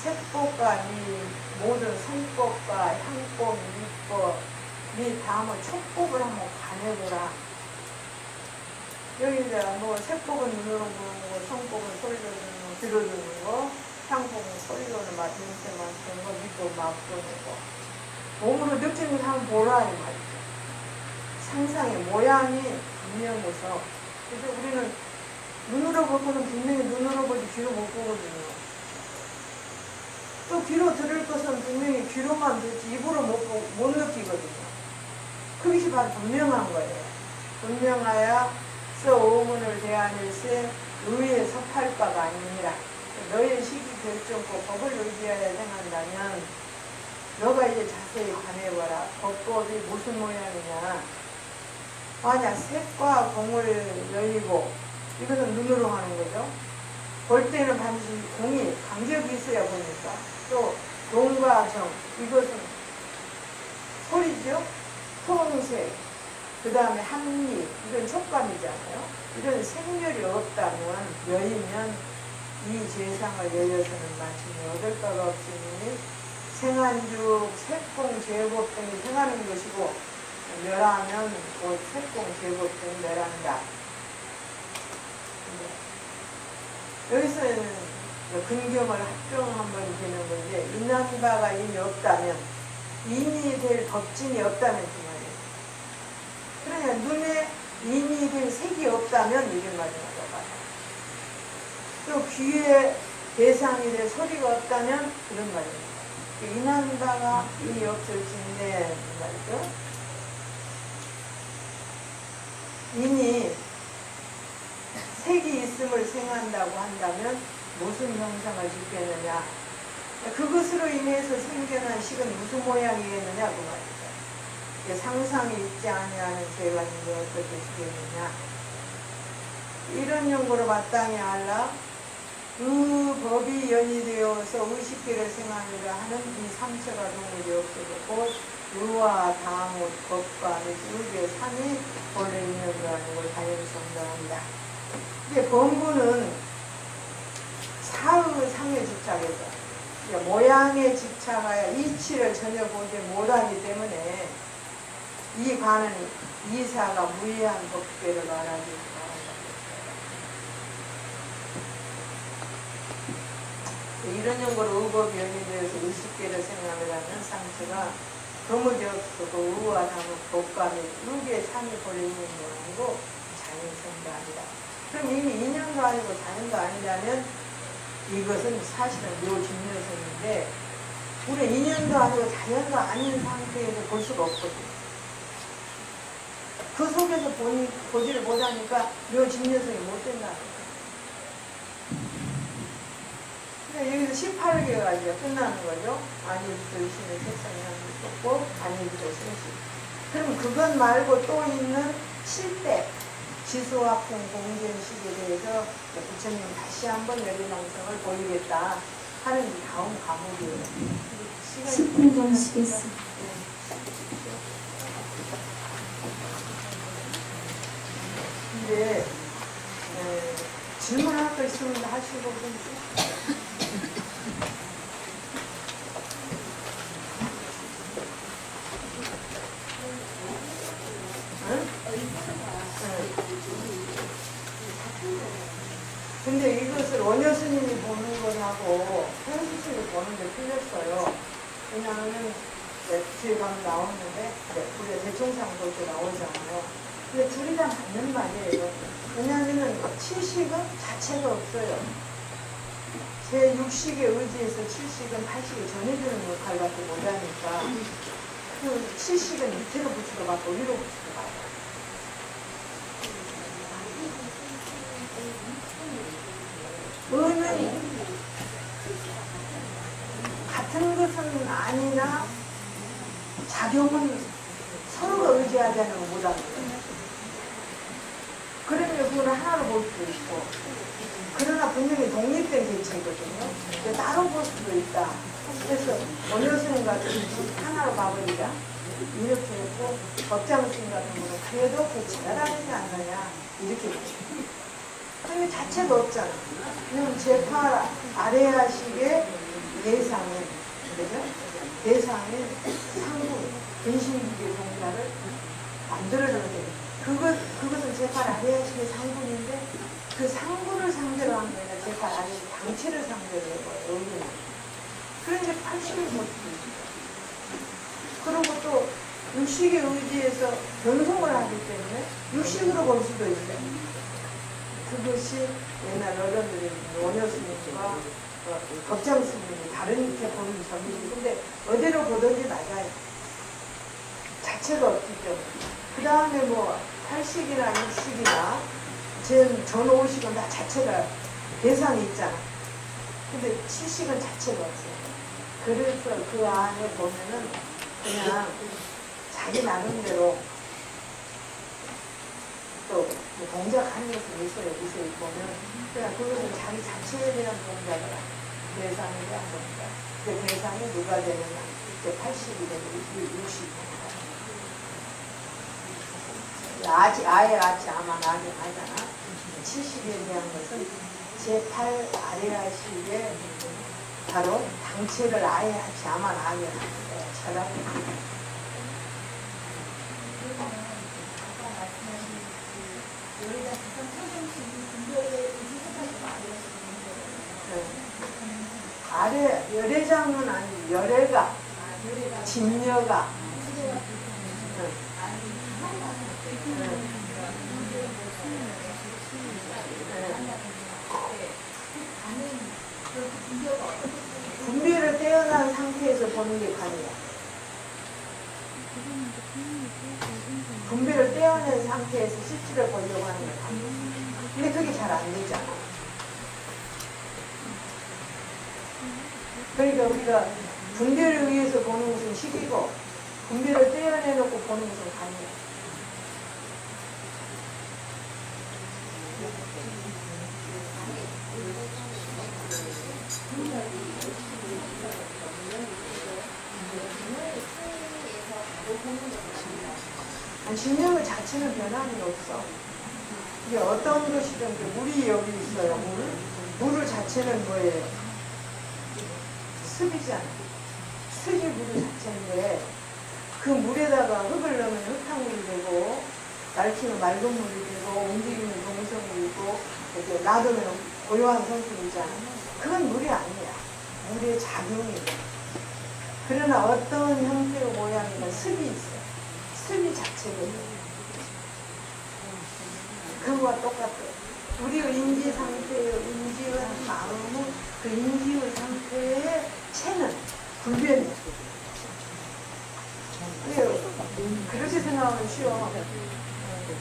색법과 이 모든 성법과 향법, 미법, 미 다음은 촉법을 한번 관해보라. 여기 이제 뭐 색법은 눈으로 보는 거, 성법은 소리로 듣는 거, 귀로 듣는 거, 향법은 소리로는 냄새 맡는 거, 미법 맛보는 거. 몸으로 느끼는 거 한번 보라 이 말이죠. 상상의 모양이 분명해서 그래서 우리는 눈으로 볼 것은 분명히 눈으로 보지 귀로 못 보거든요. 또 귀로 들을 것은 분명히 귀로만 듣지 입으로 못 느끼거든요. 그것이 바로 분명한 거예요. 분명하여 오문을 대하늘세 의에 섭할 바가 아니니라. 너의 시기 결정코 법을 의지하여 생각한다면 너가 이제 자세히 관해봐라. 법법이 무슨 모양이냐. 만약 색과 공을 여의고 이것은 눈으로 하는 거죠. 볼 때는 반드시 공이 간격이 있어야 보니까 또 동과 정 이것은 소리죠. 통색 그 다음에 한미 이건 촉감이잖아요. 이런 생멸이 없다면 여의면 이 재상을 여여서는 마침내 얻을 바가 없으니 생한죽 색공 제법 등이 생하는 것이고 멸하면 곧 색공 제법 등이 멸한다. 여기서는 근경을 합병 한번 되는 건데 인한 바가 이미 없다면 인이 될 법진이 없다면 그 말이에요. 그러냐 눈에 인이 될 색이 없다면 이런 말이 나가봐요. 또 귀에 대상이 될 소리가 없다면 그런 말입니다. 인한 바가 이미 없을진데 말이죠. 인이 색이 있음을 생각한다고 한다면 무슨 형상을 짓겠느냐. 그것으로 인해서 생겨난 식은 무슨 모양이겠느냐 그 말이죠. 상상이 있지 아니하는 죄가 있는데 어떻게 지겠느냐. 이런 연구로 마땅히 알라. 그 법이 연이되어서 의식계를 생하느라 하는 이 삼체가 동물이 없어졌고 의와 당의 법과 의의 산이 본래 있는 거라는 걸 당연히 정당합니다. 이제 범부는 사의 상에 집착해서 모양의 집차가 이치를 전혀 보지 못하기 때문에 이 관은 이사가 무의한 법계를 말하기 이런 연고로 의법이 연이되어서 의식계를 생각을 하면 상처가 거무지 없고 우아하고 복감이 육의 산이 버리는 모양이고 자연성도 아니라. 그럼 이미 인연도 아니고 자연도 아니라면 이것은 사실은 묘집묘성인데 우리 인연도 아니고 자연도 아닌 상태에서 볼 수가 없거든. 그 속에서 보지를 못하니까 묘집묘성이 못 된다는 거야. 여기서 18개가 끝나는 거죠. 아니부터 의심의 색상이 한번 떴고 아니부터 생식. 그럼 그것 말고 또 있는 7대 지수화풍 공전식에 대해서 부처님 다시 한번 열리망성을 보이겠다 하는 다음 과목이에요. 10분 더 쉬겠습니다. 근데 질문할 거 있으면 하시고 좀 근데 이것을 원효 스님이 보는 거하고 현수씨를 보는데 틀렸어요. 왜냐하면 뒤에 가면 나오는데 우리가 대총상 볼 때 나오잖아요. 근데 둘이 다 맞는 말이에요. 왜냐하면 칠식은 자체가 없어요. 제 육식에 의지해서 칠식은 팔식에 전해주는 역할밖에 못하니까 그 칠식은 밑으로 붙이고 받고 위로 붙이고 받고. 의는 같은 것은 아니나 작용은 서로가 의지하지 않으면 못하는 거예요. 그러면 그건 하나로 볼 수도 있고 그러나 분명히 독립된 개체거든요. 따로 볼 수도 있다. 그래서 원효스님 같은 경우는 하나로 봐버리자 이렇게 했고 법장스님 같은 경우는 그래도 개체가 다르지 않느냐 이렇게 보죠. 그게 자체가 없잖아. 그러면 제8 아래하식의 대상은, 그죠? 대상인 상부, 근신기계 동사를 만들어줘야 돼. 그것은 제8 아래하식의 상부인데 그 상부를 상대로 한 게 아니라 제8 아래하식 당체를 상대로 한 거예요. 여기는. 그런데 80을 못 쓰죠. 그리고 또 육식에 의지해서 변성을 하기 때문에 육식으로 볼 수도 있어요. 그것이 옛날 어른들이 원효스님과 법장스님이 다른 이렇게 보는 점이지. 근데 어디로 보든지 맞아요. 자체가 없기 때문에. 그 다음에 뭐 8식이나 6식이나 전 5식은 다 자체가 대상이 있잖아. 근데 7식은 자체가 없어요. 그래서 그 안에 보면은 그냥 자기 나름대로 또 동작하는 것이 있어요. 미세히 보면. 그냥 그것은 자기 자체에 대한 동작을 대상에 대한 동작. 그 대상이 누가 되느냐. 이제 80이 되고 60이 아예 아치 아마 나게 하잖아. 70에 대한 것은 제8 아래하식에 바로 당체를 아예 하지 아마 나게 하는 거야. 철학. 아래 열애장은 아니고 열애가 진여가 분별을 떼어난 상태에서 보는 게 관이야. 분별을 떼어낸 상태에서 실질을 보려고 하는 게 관이야. 근데 그게 잘 안 되잖아. 그러니까 우리가 분별을 위해서 보는 것은 식이고 분별을 떼어내놓고 보는 것은 관이야. 진영의 자체는 변함이 없어. 이게 어떤 것이든 물이 여기 있어요. 물을 자체는 뭐예요? 습이잖아. 습이 물 자체인데 그 물에다가 흙을 넣으면 흙탕물이 되고 날치면 맑은 물이 되고 움직이면 동성물이고 이렇게 놔두면 고요한 성질이잖아. 그건 물이 아니야. 물의 작용이야. 그러나 어떤 형태의 모양이나 습이 있어. 습이 자체거든. 그거와 똑같아. 우리의 인지 상태의 인지의 마음은 그 인지의 상태의 체는 불변이야. 그렇게 생각하면 쉬워.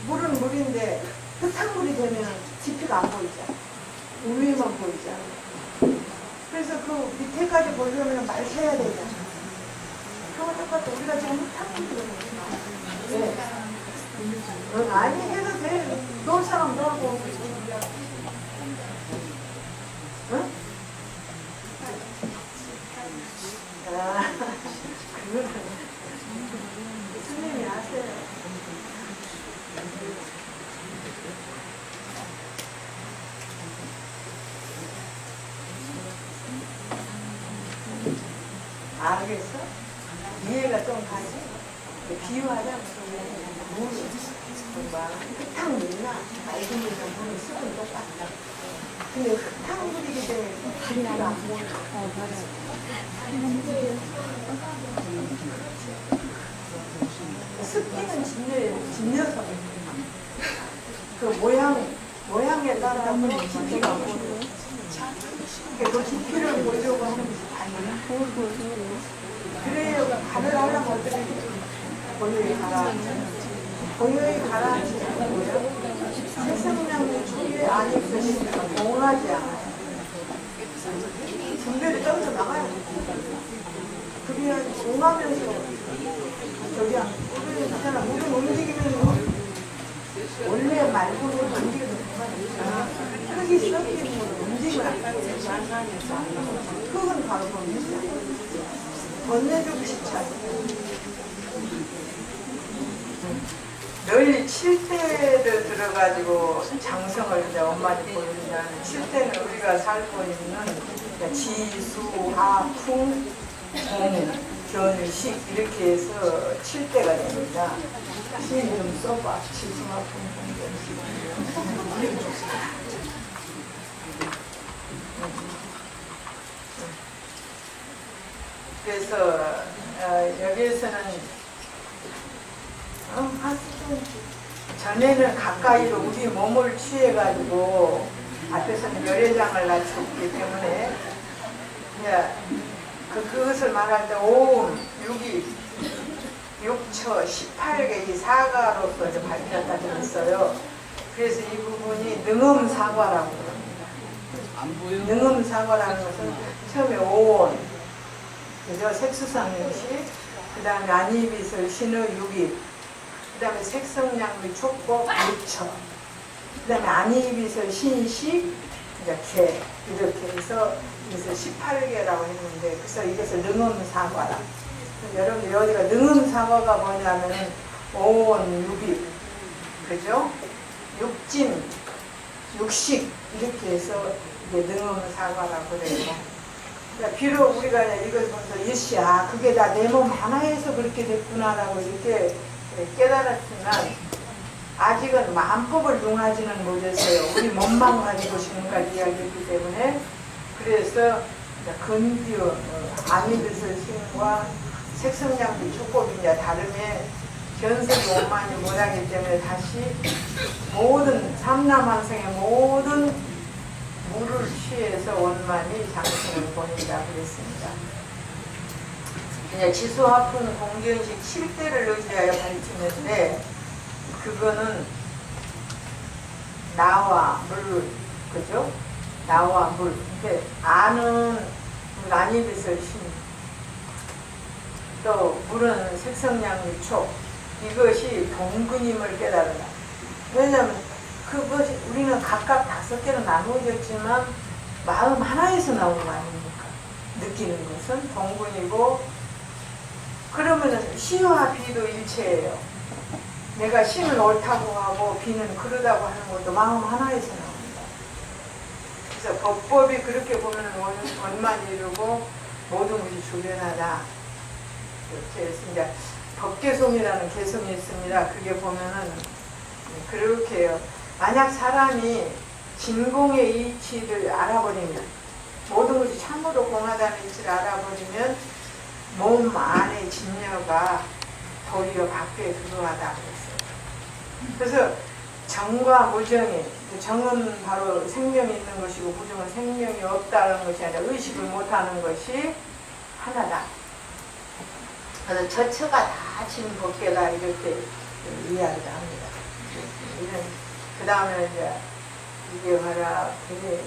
물은 물인데 흙탕물이 되면 깊이가 안 보이잖아. 위에만 보이잖아. 그래서 그 밑에까지 보려면 맑혀야 되잖아. 그거 똑같아. 우리가 지금 흙탕물이 되는 거야. 네. 아니 해도 돼. 놀 사람 놀고. 응? 아, 그거는 스님이 하세요. 알겠어? 이해가 좀 가지? 비유하자면 물이 흙탕물이나 맑은 물이나 물이 습은 똑같다. 근데 흙탕물이기 때문에 다리가 안 보여. 습기는 짓녀서 그 모양에 따라 깊이가 안 보여. 그 깊이를 보려고 하는 것이 아니야. 그래요. 간을 하려면 어떻게 해? 고요히 가라앉히는. 고요히 가라앉히는 뭐예요? 색성량의 주위에 안에 있으니까 동하지 않아요. 분별이 떨어져 나가야 돼. 그래야 동하면서 저기야. 물은 움직이면 원래 말고 움직이면 동하니까 흙이 썩이는 건 움직이면 안 가요. 흙은 바로 보이죠. 번뇌적 집착. 늘 칠대를 들어가지고 장성을 이제 엄마한테 보여주냐면 칠대는 우리가 살고 있는 지수, 하, 풍, 공, 견, 식 이렇게 해서 칠대가 됩니다. 신 좀 써봐. 지수, 하, 풍, 공, 견, 식. 그래서 여기에서는 전에는 가까이로 우리 몸을 취해가지고 앞에서는 열애장을 낮췄기 때문에 그것을 말할 때 오음, 육이, 육처, 18개 이 사과로서 이제 밝혔다 그랬어요. 그래서 이 부분이 능음사과라고 합니다. 능음사과라는 것은 처음에 오온, 그죠? 색수상용시, 그 다음에 안이비설, 신의 육이, 그 다음에 색성량의 촉법, 육처, 그 다음에 안이비설, 신식, 이렇게 해서 18개라고 했는데, 그래서 이것을 능음사과라. 여러분들 여기가 능음사과가 뭐냐면 오온, 육이, 그죠? 육진, 육식 이렇게 해서 이게 능음사과라고 그래요. 그러니까 비록 우리가 이걸 보면서 일시 그게 다 내 몸 하나에서 그렇게 됐구나라고 이렇게 깨달았지만 아직은 마음법을 능하지는 못했어요. 우리 몸만 가지고 지금까지 이야기했기 때문에. 그래서 근디어 아미드슬 신과 색성량비 촉법이 이제 다름에 견성이 원만히 못하기 때문에 다시 모든 삼남한성의 모든 물을 취해서 원만히 장성을 보낸다 그랬습니다. 이제 지수화풍 공견식 7대를 의지하여 가르치는데 그거는 나와 물, 그죠? 나와 물. 근데 아는 아니비설 신, 또 물은 색성량의 촉, 이것이 동근임을 깨달으라. 왜냐하면 그것이 우리는 각각 5개로 나누어졌지만 마음 하나에서 나오는 거 아닙니까? 느끼는 것은 동근이고, 그러면은 시와 비도 일체예요. 내가 시는 옳다고 하고 비는 그러다고 하는 것도 마음 하나에서 나옵니다. 그래서 법법이 그렇게 보면 원만히 이루고 모든 것이 주변하다. 이렇게 해서 이제 법개송이라는 개송이 있습니다. 그게 보면은 그렇게 해요. 만약 사람이 진공의 이치를 알아버리면, 모든 것이 참으로 공하다는 이치를 알아버리면 몸 안의 진여가 도리어 밖에 들어가다 그랬어요. 그래서 정과 무정이, 정은 바로 생명이 있는 것이고 무정은 생명이 없다는 것이 아니라 의식을 못하는 것이 하나다. 그래서 저처가 다 지금 법계다 이렇게 이야기를 합니다. 그 다음에 이제 이게 바라 되게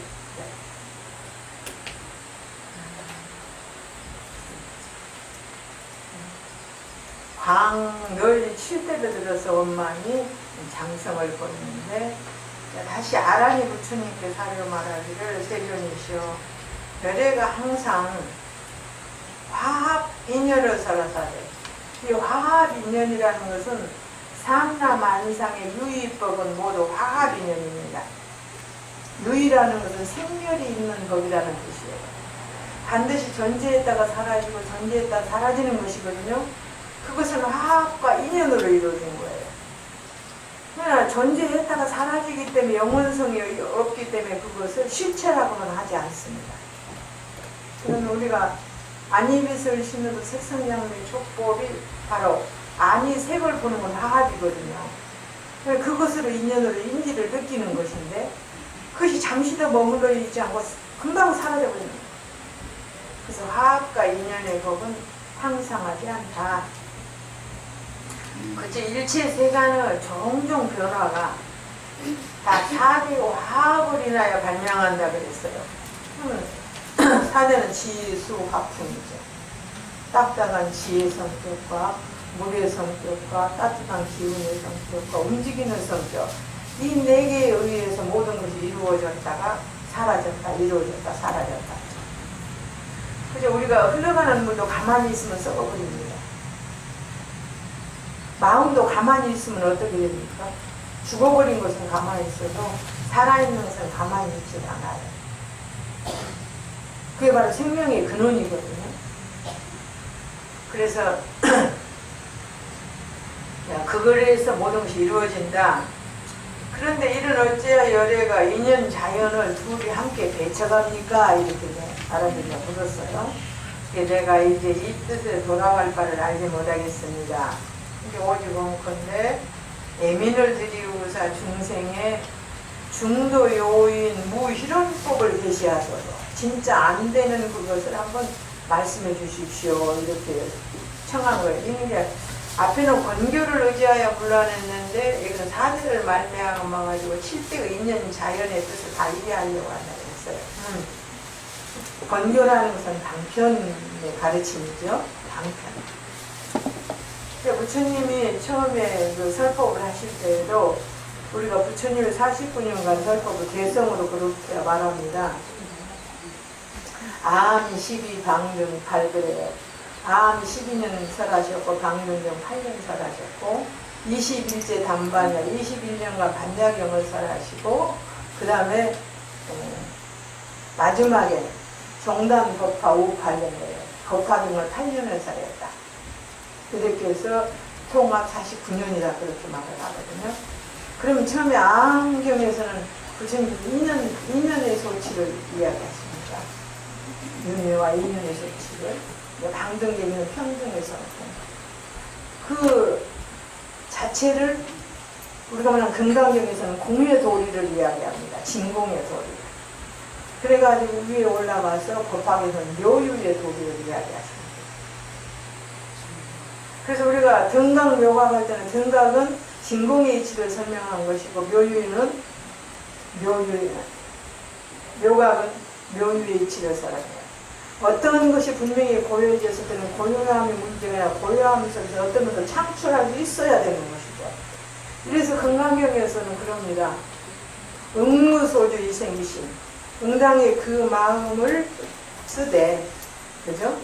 광널리 7대를 들어서 원망이 장성을 보이는데, 다시 아란이 부처님께 사려 말하기를 세존이시여, 열애가 항상 화합 인연을 살아사래. 이 화합 인연이라는 것은 삼라만상의 유의법은 모두 화합 인연입니다. 유의라는 것은 생멸이 있는 법이라는 뜻이에요. 반드시 존재했다가 사라지고 존재했다가 사라지는 것이거든요. 그것은 화합과 인연으로 이루어진 거예요. 그러나 존재했다가 사라지기 때문에 영원성이 없기 때문에 그것을 실체라고는 하지 않습니다. 그러면 우리가 안이빛을 신어도 색성양의 촉법이 바로 안이 색을 보는 건 화합이거든요. 그것으로 인연으로 인지를 느끼는 것인데, 그것이 잠시도 머물러 있지 않고 금방 사라져버립니다. 그래서 화합과 인연의 법은 항상하지 않다. 그치, 일체 세간의 종종 변화가 다 사대고 화합을 인하여 발명한다 그랬어요. 그러면 사대는 지수 화풍이죠. 딱딱한 지의 성격과 물의 성격과 따뜻한 기운의 성격과 움직이는 성격, 이 네 개에 의해서 모든 것이 이루어졌다가 사라졌다, 이루어졌다, 사라졌다. 그죠? 우리가 흘러가는 물도 가만히 있으면 썩어버립니다. 마음도 가만히 있으면 어떻게 됩니까? 죽어버린 것은 가만히 있어도 살아있는 것은 가만히 있지 않아요. 그게 바로 생명의 근원이거든요. 그래서 그거에서 모든 것이 이루어진다. 그런데 이는 어찌하여 열애가 인연 자연을 둘이 함께 배쳐갑니까? 이렇게 아람이가 물었어요. 내가 이제 이 뜻에 돌아갈 바를 알지 못하겠습니다. 이게 오직 원컨대 애민을 드리우사 중생의 중도 요인 무희론법을 계시하소서. 진짜 안 되는 그것을 한번 말씀해 주십시오. 이렇게 청한 거예요. 이게 앞에는 권교를 의지하여 불러냈는데 여기는 사대를 말미암아가지고 7대의 인연 자연의 뜻을 다 이해하려고 한다 그랬어요. 권교라는 것은 방편의 가르침이죠. 방편. 부처님이 처음에 그 설법을 하실 때에도 우리가 부처님의 49년간 설법을 개성으로 그렇게 말합니다. 암 12 방등 8그래요. 암 12년 설하셨고 방등경 8년 설하셨고 21제 단반열 21년간 반야경을 설하시고 그 다음에 마지막에 종단 법화 58년이에요. 법화경을 8년을 설했다. 그렇게 해서 통합 49년이다 그렇게 말을 하거든요. 그럼 처음에 암경에서는 부처님 2년의 소치를 이야기하십니다. 윤회와 2년의 소치를 방등경에는 평등의 소치. 그 자체를 우리가 말하는 금강경에서는 공의 도리를 이야기합니다. 진공의 도리. 그래가지고 위에 올라가서 법학에서는 묘유의 도리를 이야기하십니다. 그래서 우리가 등각 묘각할 때는 등각은 진공의 이치를 설명한 것이고 묘각은 묘유의 이치를 설명해요. 어떤 것이 분명히 고요해졌을 때는 고요함이 문제가 아니라 고요함 속에서 어떤 것을 창출할 수 있어야 되는 것이죠. 그래서 금강경에서는 그럽니다. 응무소주 이생이심. 응당의 그 마음을 쓰되, 그죠?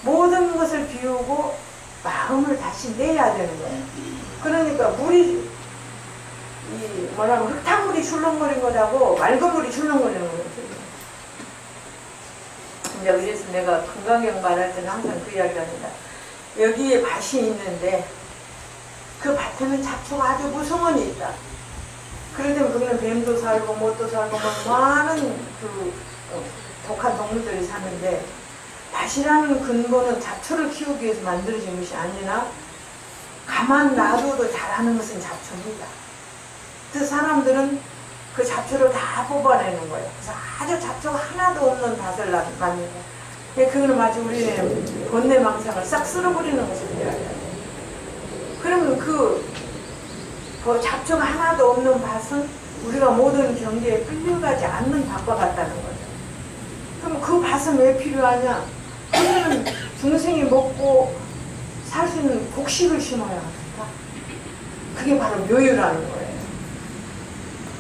모든 것을 비우고 마음을 다시 내야 되는 거예요. 그러니까 물이, 흙탕물이 출렁거린 거라고 맑은 물이 출렁거리는 거예요. 이제 그래서 내가 건강경 말할 때는 항상 그 이야기를 합니다. 여기에 밭이 있는데 그 밭에는 잡초가 아주 무성원이 있다. 그러면 거기는 뱀도 살고 못도 살고 뭐 많은 그 독한 동물들이 사는데 밭이라는 근본은 잡초를 키우기 위해서 만들어진 것이 아니라 가만 놔둬도 자라는 것은 잡초입니다. 그 사람들은 그 잡초를 다 뽑아내는 거예요. 그래서 아주 잡초가 하나도 없는 밭을 만듭니다. 그거는 마치 우리는 번뇌망상을 싹 쓸어버리는 것을 이야기해요. 그러면 그 잡초가 하나도 없는 밭은 우리가 모든 경계에 끌려가지 않는 밭과 같다는 거죠. 그럼 그 밭은 왜 필요하냐? 우리는 중생이 먹고 살 수 있는 곡식을 심어야 합니다. 그게 바로 묘유라는 거예요.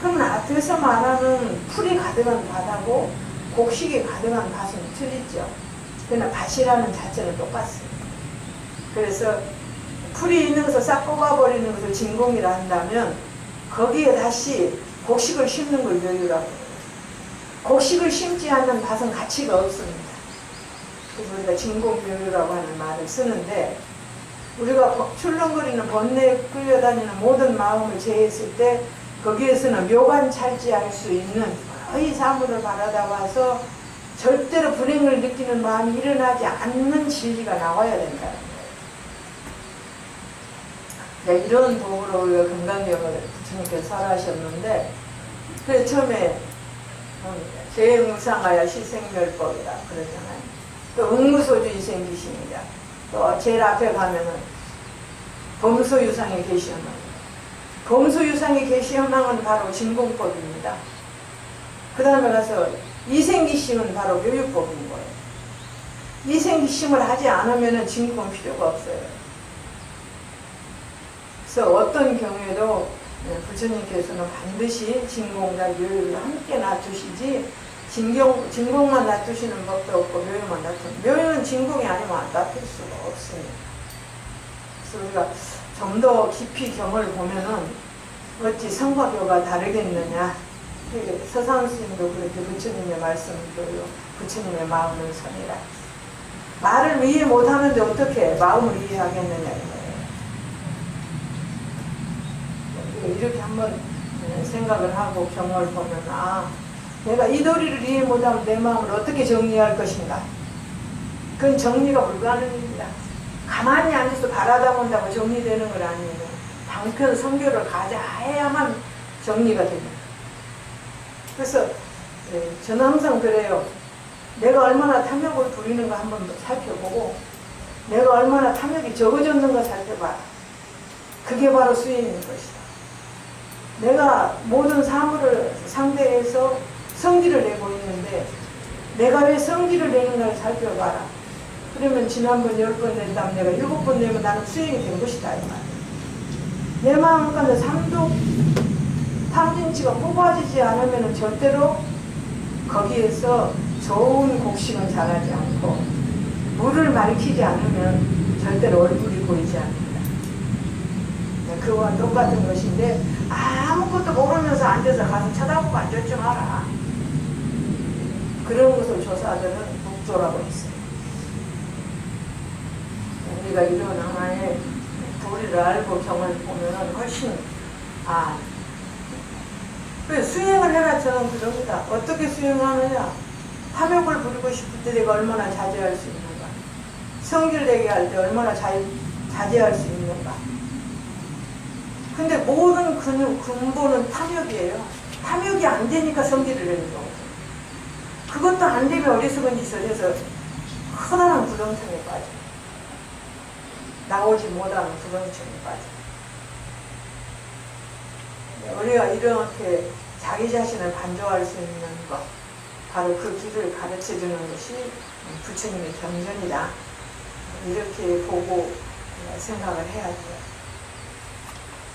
그러면 앞에서 말하는 풀이 가득한 밭하고 곡식이 가득한 밭은 틀리죠. 그러나 밭이라는 자체는 똑같습니다. 그래서 풀이 있는 것을 싹 뽑아버리는 것을 진공이라 한다면 거기에 다시 곡식을 심는 걸 묘유라고 해요. 곡식을 심지 않는 밭은 가치가 없습니다. 그래서 우리가 진공묘유라고 하는 말을 쓰는데 우리가 출렁거리는 번뇌에 끌려다니는 모든 마음을 제했을 때 거기에서는 묘관찰지할 수 있는 거의 사물을 바라다 와서 절대로 불행을 느끼는 마음이 일어나지 않는 진리가 나와야 된다는 거예요. 네, 이런 도구로 우리가 건강경을 부처님께서 설하셨는데 그래서 처음에 제응상하야 시생멸법이다 그러잖아요. 또 응무소주 이생기심이다. 또 제일 앞에 가면은 범소유상의 계시현망. 범소유상의 계시현망은 바로 진공법입니다. 그 다음에 가서 이생기심은 바로 묘유법인 거예요. 이생기심을 하지 않으면 진공은 필요가 없어요. 그래서 어떤 경우에도 부처님께서는 반드시 진공과 묘유를 함께 놔두시지 진공만 놔두시는 법도 없고 묘유만 놔두는 묘유는 진공이 아니면 놔둘 수가 없습니다. 그래서 우리가 좀 더 깊이 경을 보면은 어찌 성과 교가 다르겠느냐. 서산 스님도 그렇게 부처님의 말씀을 들어요. 부처님의 마음을 선이라. 말을 이해 못하는데 어떻게 마음을 이해하겠느냐 이거예요. 이렇게 한번 생각을 하고 경을 보면 내가 이 도리를 이해 못하면 내 마음을 어떻게 정리할 것인가. 그건 정리가 불가능합니다. 가만히 앉아서 바라다 본다고 정리되는 건 아니에요. 방편 성교를 가져야만 정리가 됩니다. 그래서 저는 항상 그래요. 내가 얼마나 탐욕을 부리는가 한번 살펴보고 내가 얼마나 탐욕이 적어졌는가 살펴봐. 그게 바로 수행인 것이다. 내가 모든 사물을 상대해서 성질을 내고 있는데 내가 왜 성질을 내는가를 살펴봐라. 그러면 지난번 10번 냈다면 내가 7번 내면 나는 수행이 된 것이다 이 말이야. 내 마음 가운데 삼독 탐진치가 뽑아지지 않으면 절대로 거기에서 좋은 곡식은 자라지 않고 물을 말키지 않으면 절대로 얼굴이 보이지 않는다. 그와 똑같은 것인데 아무것도 모르면서 앉아서 가서 쳐다보고 앉았지 마라. 그런 것을 조사들은 묵조라고 했어요. 우리가 이런 하나의 도리를 알고 경을 보면 훨씬 그래, 수행을 해라 저는 그럽니다. 어떻게 수행하느냐. 탐욕을 부리고 싶을 때 내가 얼마나 자제할 수 있는가. 성질내게 할 때 얼마나 자제할 수 있는가. 근데 모든 근본은 탐욕이에요. 탐욕이 안 되니까 성질을 내는 거거든요. 그것도 안 되면 어리석은 짓을 해서 커다란 부동층에 빠져. 나오지 못하는 부동층에 빠져. 우리가 이렇게 자기 자신을 반조할 수 있는 것, 바로 그 길을 가르쳐주는 것이 부처님의 경전이다. 이렇게 보고 생각을 해야 돼요.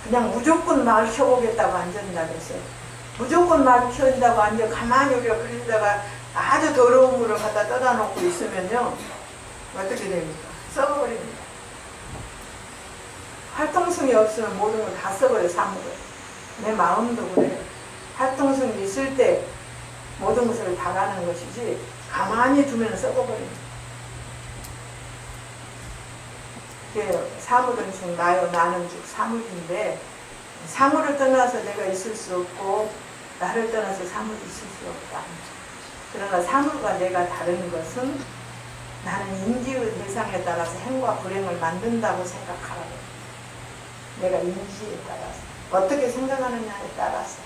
그냥 무조건 말 켜보겠다고 앉았다 그랬어요. 무조건 말 켜온다고 앉아 가만히 우리가 그러다가 아주 더러운 물을 갖다 떠다 놓고 있으면요. 어떻게 됩니까? 썩어버립니다. 활동성이 없으면 모든 걸 다 썩어요, 사물을. 내 마음도 그래요. 활동성이 있을 때 모든 것을 다 가는 것이지 가만히 두면 썩어버립니다. 사물은 즉 나요 나는 즉 사물인데 사물을 떠나서 내가 있을 수 없고 나를 떠나서 사물이 있을 수 없다. 그러나 사물과 내가 다른 것은 나는 인지의 대상에 따라서 행과 불행을 만든다고 생각하라고. 내가 인지에 따라서 어떻게 생각하느냐에 따라서.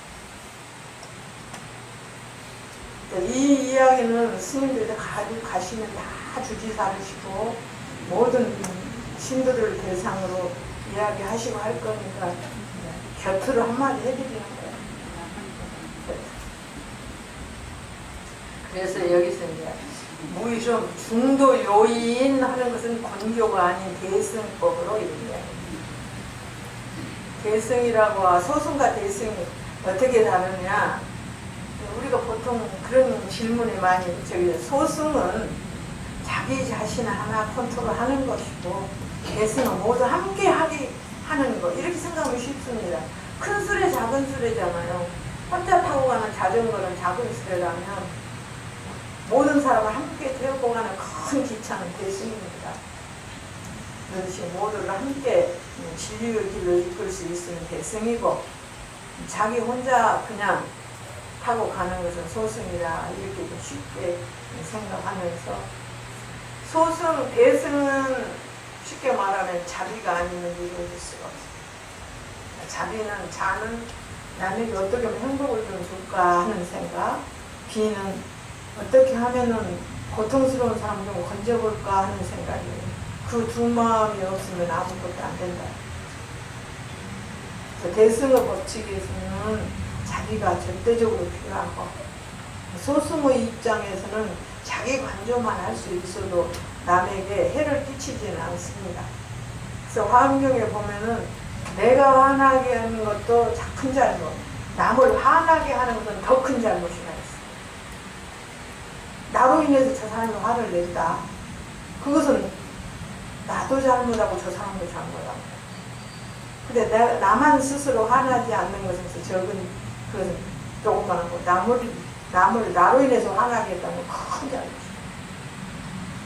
이 이야기는 스님들이 가시면 다 주지사르시고 모든 신도들을 대상으로 이야기하시고 할 거니까 곁으로 한마디 해드리는 거예요. 그래서 여기서 이제 무의좀 중도 요인 하는 것은 권교가 아닌 대승법으로 이루어요. 대승이라고 소승과 대승이 어떻게 다르냐? 우리가 보통 그런 질문이 많이 소승은 자기 자신을 하나 컨트롤하는 것이고 대승은 모두 함께 하는 거 이렇게 생각하면 쉽습니다. 큰 수레 작은 수레잖아요. 혼자 타고 가는 자전거는 작은 수레라면 모든 사람을 함께 태우고 가는 큰 기차는 대승입니다. 그것이 모두를 함께 진리의 길로 이끌 수 있으면 대승이고 자기 혼자 그냥 타고 가는 것은 소승이라 이렇게 좀 쉽게 생각하면서 소승, 대승은 쉽게 말하면 자비가 아니면 이루어질 수가 없어요. 자는 남에게 어떻게 하면 행복을 좀 줄까 하는 생각, 비는 어떻게 하면은 고통스러운 사람 좀 건져볼까 하는 생각이에요. 그 두 마음이 없으면 아무것도 안 된다. 대승의 법칙에서는 자비가 절대적으로 필요하고 소승의 입장에서는 자기 관조만 할 수 있어도 남에게 해를 끼치지는 않습니다. 그래서 화엄경에 보면은 내가 화나게 하는 것도 큰 잘못, 남을 화나게 하는 것은 더 큰 잘못이라 했어요. 나로 인해서 저 사람이 화를 냈다. 그것은 나도 잘못하고 저 사람도 잘못하고. 근데 나만 스스로 화나지 않는 것에서 적은 그것은 조금만 하고 남을 나로 인해서 화나게 했다면 큰 잘못이에요.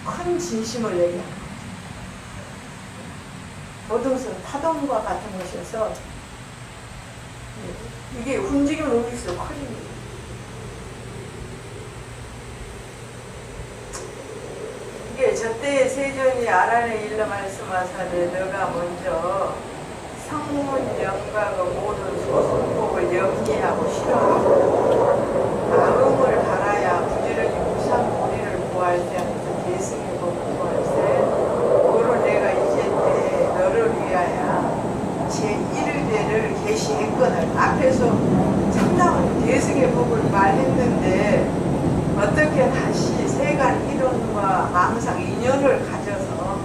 큰 진심을 얘기하는 거죠. 모든 것은 파동과 같은 것이어서 이게 움직이면 움직일수록 커집니다. 이게 저때의 세존이 아란에 일러 말씀하사되 너가 먼저 성문 영각의 모든 소승법을 영리하고 싫어하고 마음을 바라야 부지런히 무상무리를 구할 때 하면서 대승의 법을 구할세 오로 내가 이제 때 너를 위하여 제1대를 계시했거늘. 앞에서 참담한 대승의 법을 말했는데 어떻게 다시 세간 이론과 망상 인연을 가져서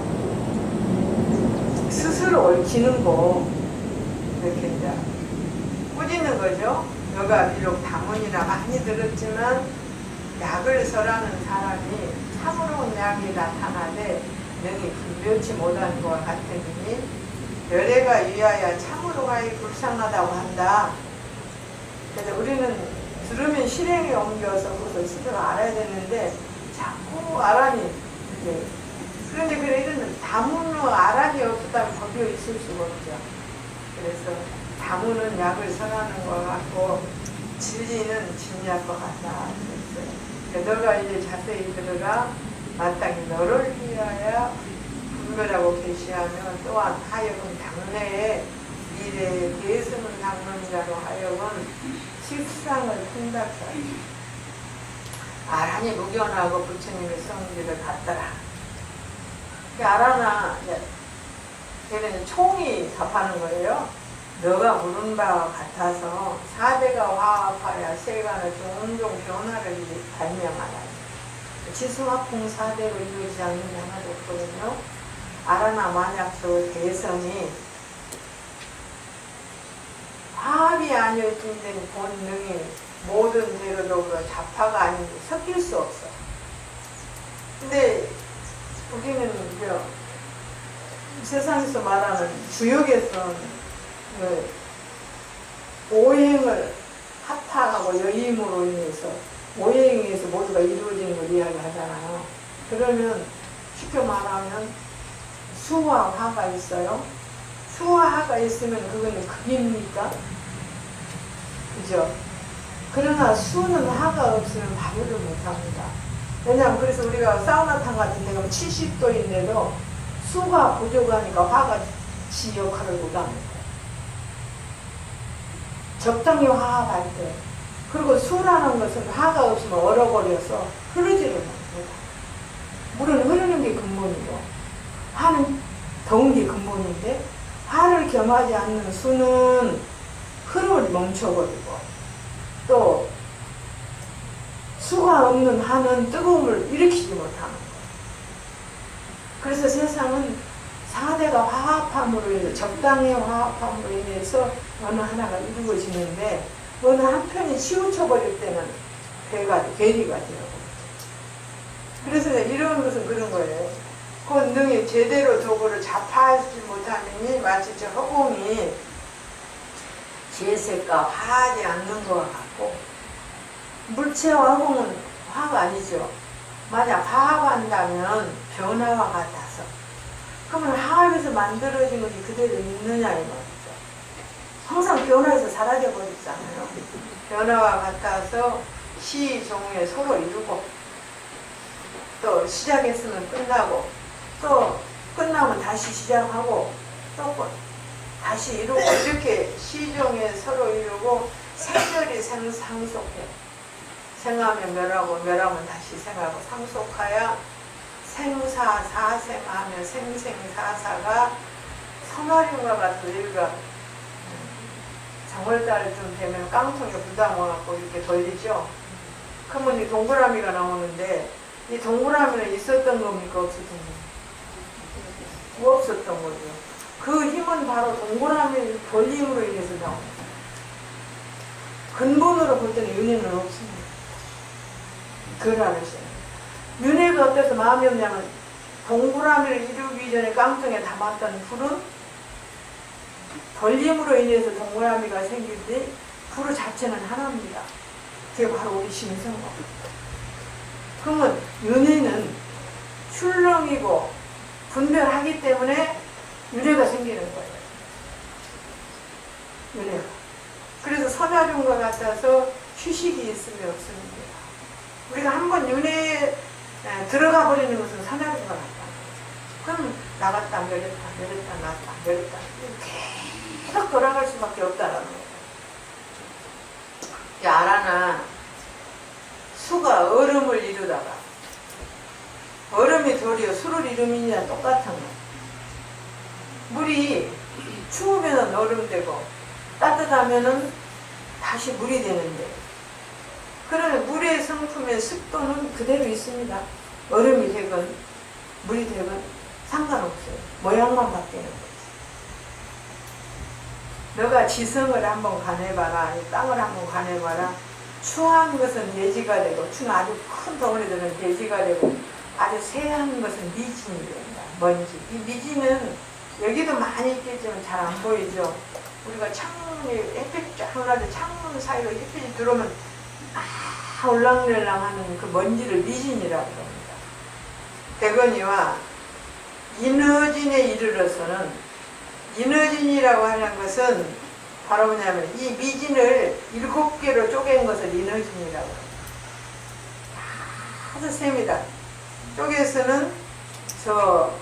스스로 얽히는 거 이렇게 이제 꾸짖는 거죠. 너가 비록 다문이라 많이 들었지만 약을 설하는 사람이 참으로 약이 나타나되 능히 분별치 못하는 것과 같으니 열애가 위하여 참으로 가히 불쌍하다고 한다. 그래서 우리는 들으면 실행에 옮겨서 그것을 스스로 알아야 되는데 자꾸 아란이 그런데 그래 이런 다문의 아란이 없었다면 법이 있을 수가 없죠. 그래서 다문은 약을 선하는 것 같고 진리는 진리할 것 같다. 그랬어요. 너가 이제 자세히 들어가 마땅히 너를 위하여 분별하고 계시하면 또한 하여금 당내에 미래의 대승을 닦는 자로 하여금 식상을 통달하라. 아란이 무견하고 부처님의 성질을 갖더라. 아란아, 걔는 총이 답하는 거예요. 너가 물은 바와 같아서 사대가 화합하여 세간의 종종 변화를 발명하라. 지수화풍 사대로 이루어지지 않는 게 하나도 없거든요. 아라나 만약 저 대성이 화합이 아니었던 본능이 모든 대로로 자파가 아닌 섞일 수 없어. 근데 우리는 세상에서 말하는 주역에서는 오행을 합탁하고 여임으로 인해서 오행에서 모두가 이루어지는 걸 이야기하잖아요. 그러면 쉽게 말하면 수와 화가 있어요. 수와 화가 있으면 그거는 극입니까? 그죠? 그러나 수는 화가 없으면 발효를 못합니다. 왜냐하면 그래서 우리가 사우나탕 같은 데 가면 70도인데도 수가 부족하니까 화가 지 역할을 못합니다. 적당히 화합할 때. 그리고 수라는 것은 화가 없으면 얼어버려서 흐르지를 못합니다. 물은 흐르는 게 근본이고 화는 더운 게 근본인데 화를 겸하지 않는 수는 흐름을 멈춰버리고 또 수가 없는 화는 뜨거움을 일으키지 못하는 거예요. 그래서 세상은 4대가 화합함으로 인해 적당히 화합함으로 인해서 어느 하나가 이루어지는데 어느 한편이 치우쳐버릴 때는 괴리가 되어버리죠. 그래서 이런 것은 그런 거예요. 권능이 제대로 도구를 잡아하지 못하니 마치 저 허공이 재색과 화하지 않는 것 같고 물체와 허공은 화가 아니죠. 만약 화합한다면 변화와 같아서 그러면 화합에서 만들어진 것이 그대로 있느냐 이 말이죠. 항상 변화해서 사라져 버리잖아요. 변화와 같아서 시, 종에 서로 이루고 또 시작했으면 끝나고 또 끝나면 다시 시작하고 또 다시 이루고 이렇게 시종에 서로 이루고 생멸이 상속해. 생하면 멸하고 멸하면 다시 생하고 상속하여 생사 사생하며 생생사사가 선화림과 같은 일과 정월달쯤 되면 깡통에 부담 와갖고 이렇게 돌리죠. 그러면 이 동그라미가 나오는데 이 동그라미는 있었던 겁니까? 없었던 겁니까? 없었던 거죠. 그 힘은 바로 동그라미 돌림으로 인해서 나옵니다. 근본으로 볼 때는 윤회는 없습니다. 그걸 알으셔요. 윤회가 어때서 마음이 없냐면 동그라미를 이루기 전에 깡통에 담았던 불은 돌림으로 인해서 동그라미가 생길 때 불 자체는 하나입니다. 그게 바로 우리 신성과. 그러면 윤회는 출렁이고 분별하기 때문에 윤회가 생기는 거예요. 윤회가. 그래서 선화lum과 같아서 휴식이 있으면 없습니다. 우리가 한번 윤회에 들어가 버리는 것은 선화lum과 같다. 그럼 나갔다 내렸다 내렸다 나갔다 내렸다 계속 돌아갈 수밖에 없다라는 거예요. 아라나 수가 얼음을 이루다가 얼음이 도리어 수를 이루느냐 똑같은 거. 물이 추우면 얼음 되고 따뜻하면 다시 물이 되는데 그러면 물의 성품의 습도는 그대로 있습니다. 얼음이 되건 물이 되건 상관없어요. 모양만 바뀌는 거지. 너가 지성을 한번 관해봐라. 땅을 한번 관해봐라. 추한 것은 대지가 되고 추는 아주 큰 덩어리들은 대지가 되고 아주 세한 것은 미진이 된다. 먼지. 이 미진은 여기도 많이 있겠지만 잘 안 보이죠. 우리가 창문이 햇빛 쫙 나는데 창문 사이로 햇빛이 들어오면 올랑내랑하는 그 먼지를 미진이라고 합니다. 대건이와 인어진에 이르러서는 인어진이라고 하는 것은 바로 뭐냐면 이 미진을 7개로 쪼갠 것을 인어진이라고 합니다. 아주 셉니다. 쪼개서는 저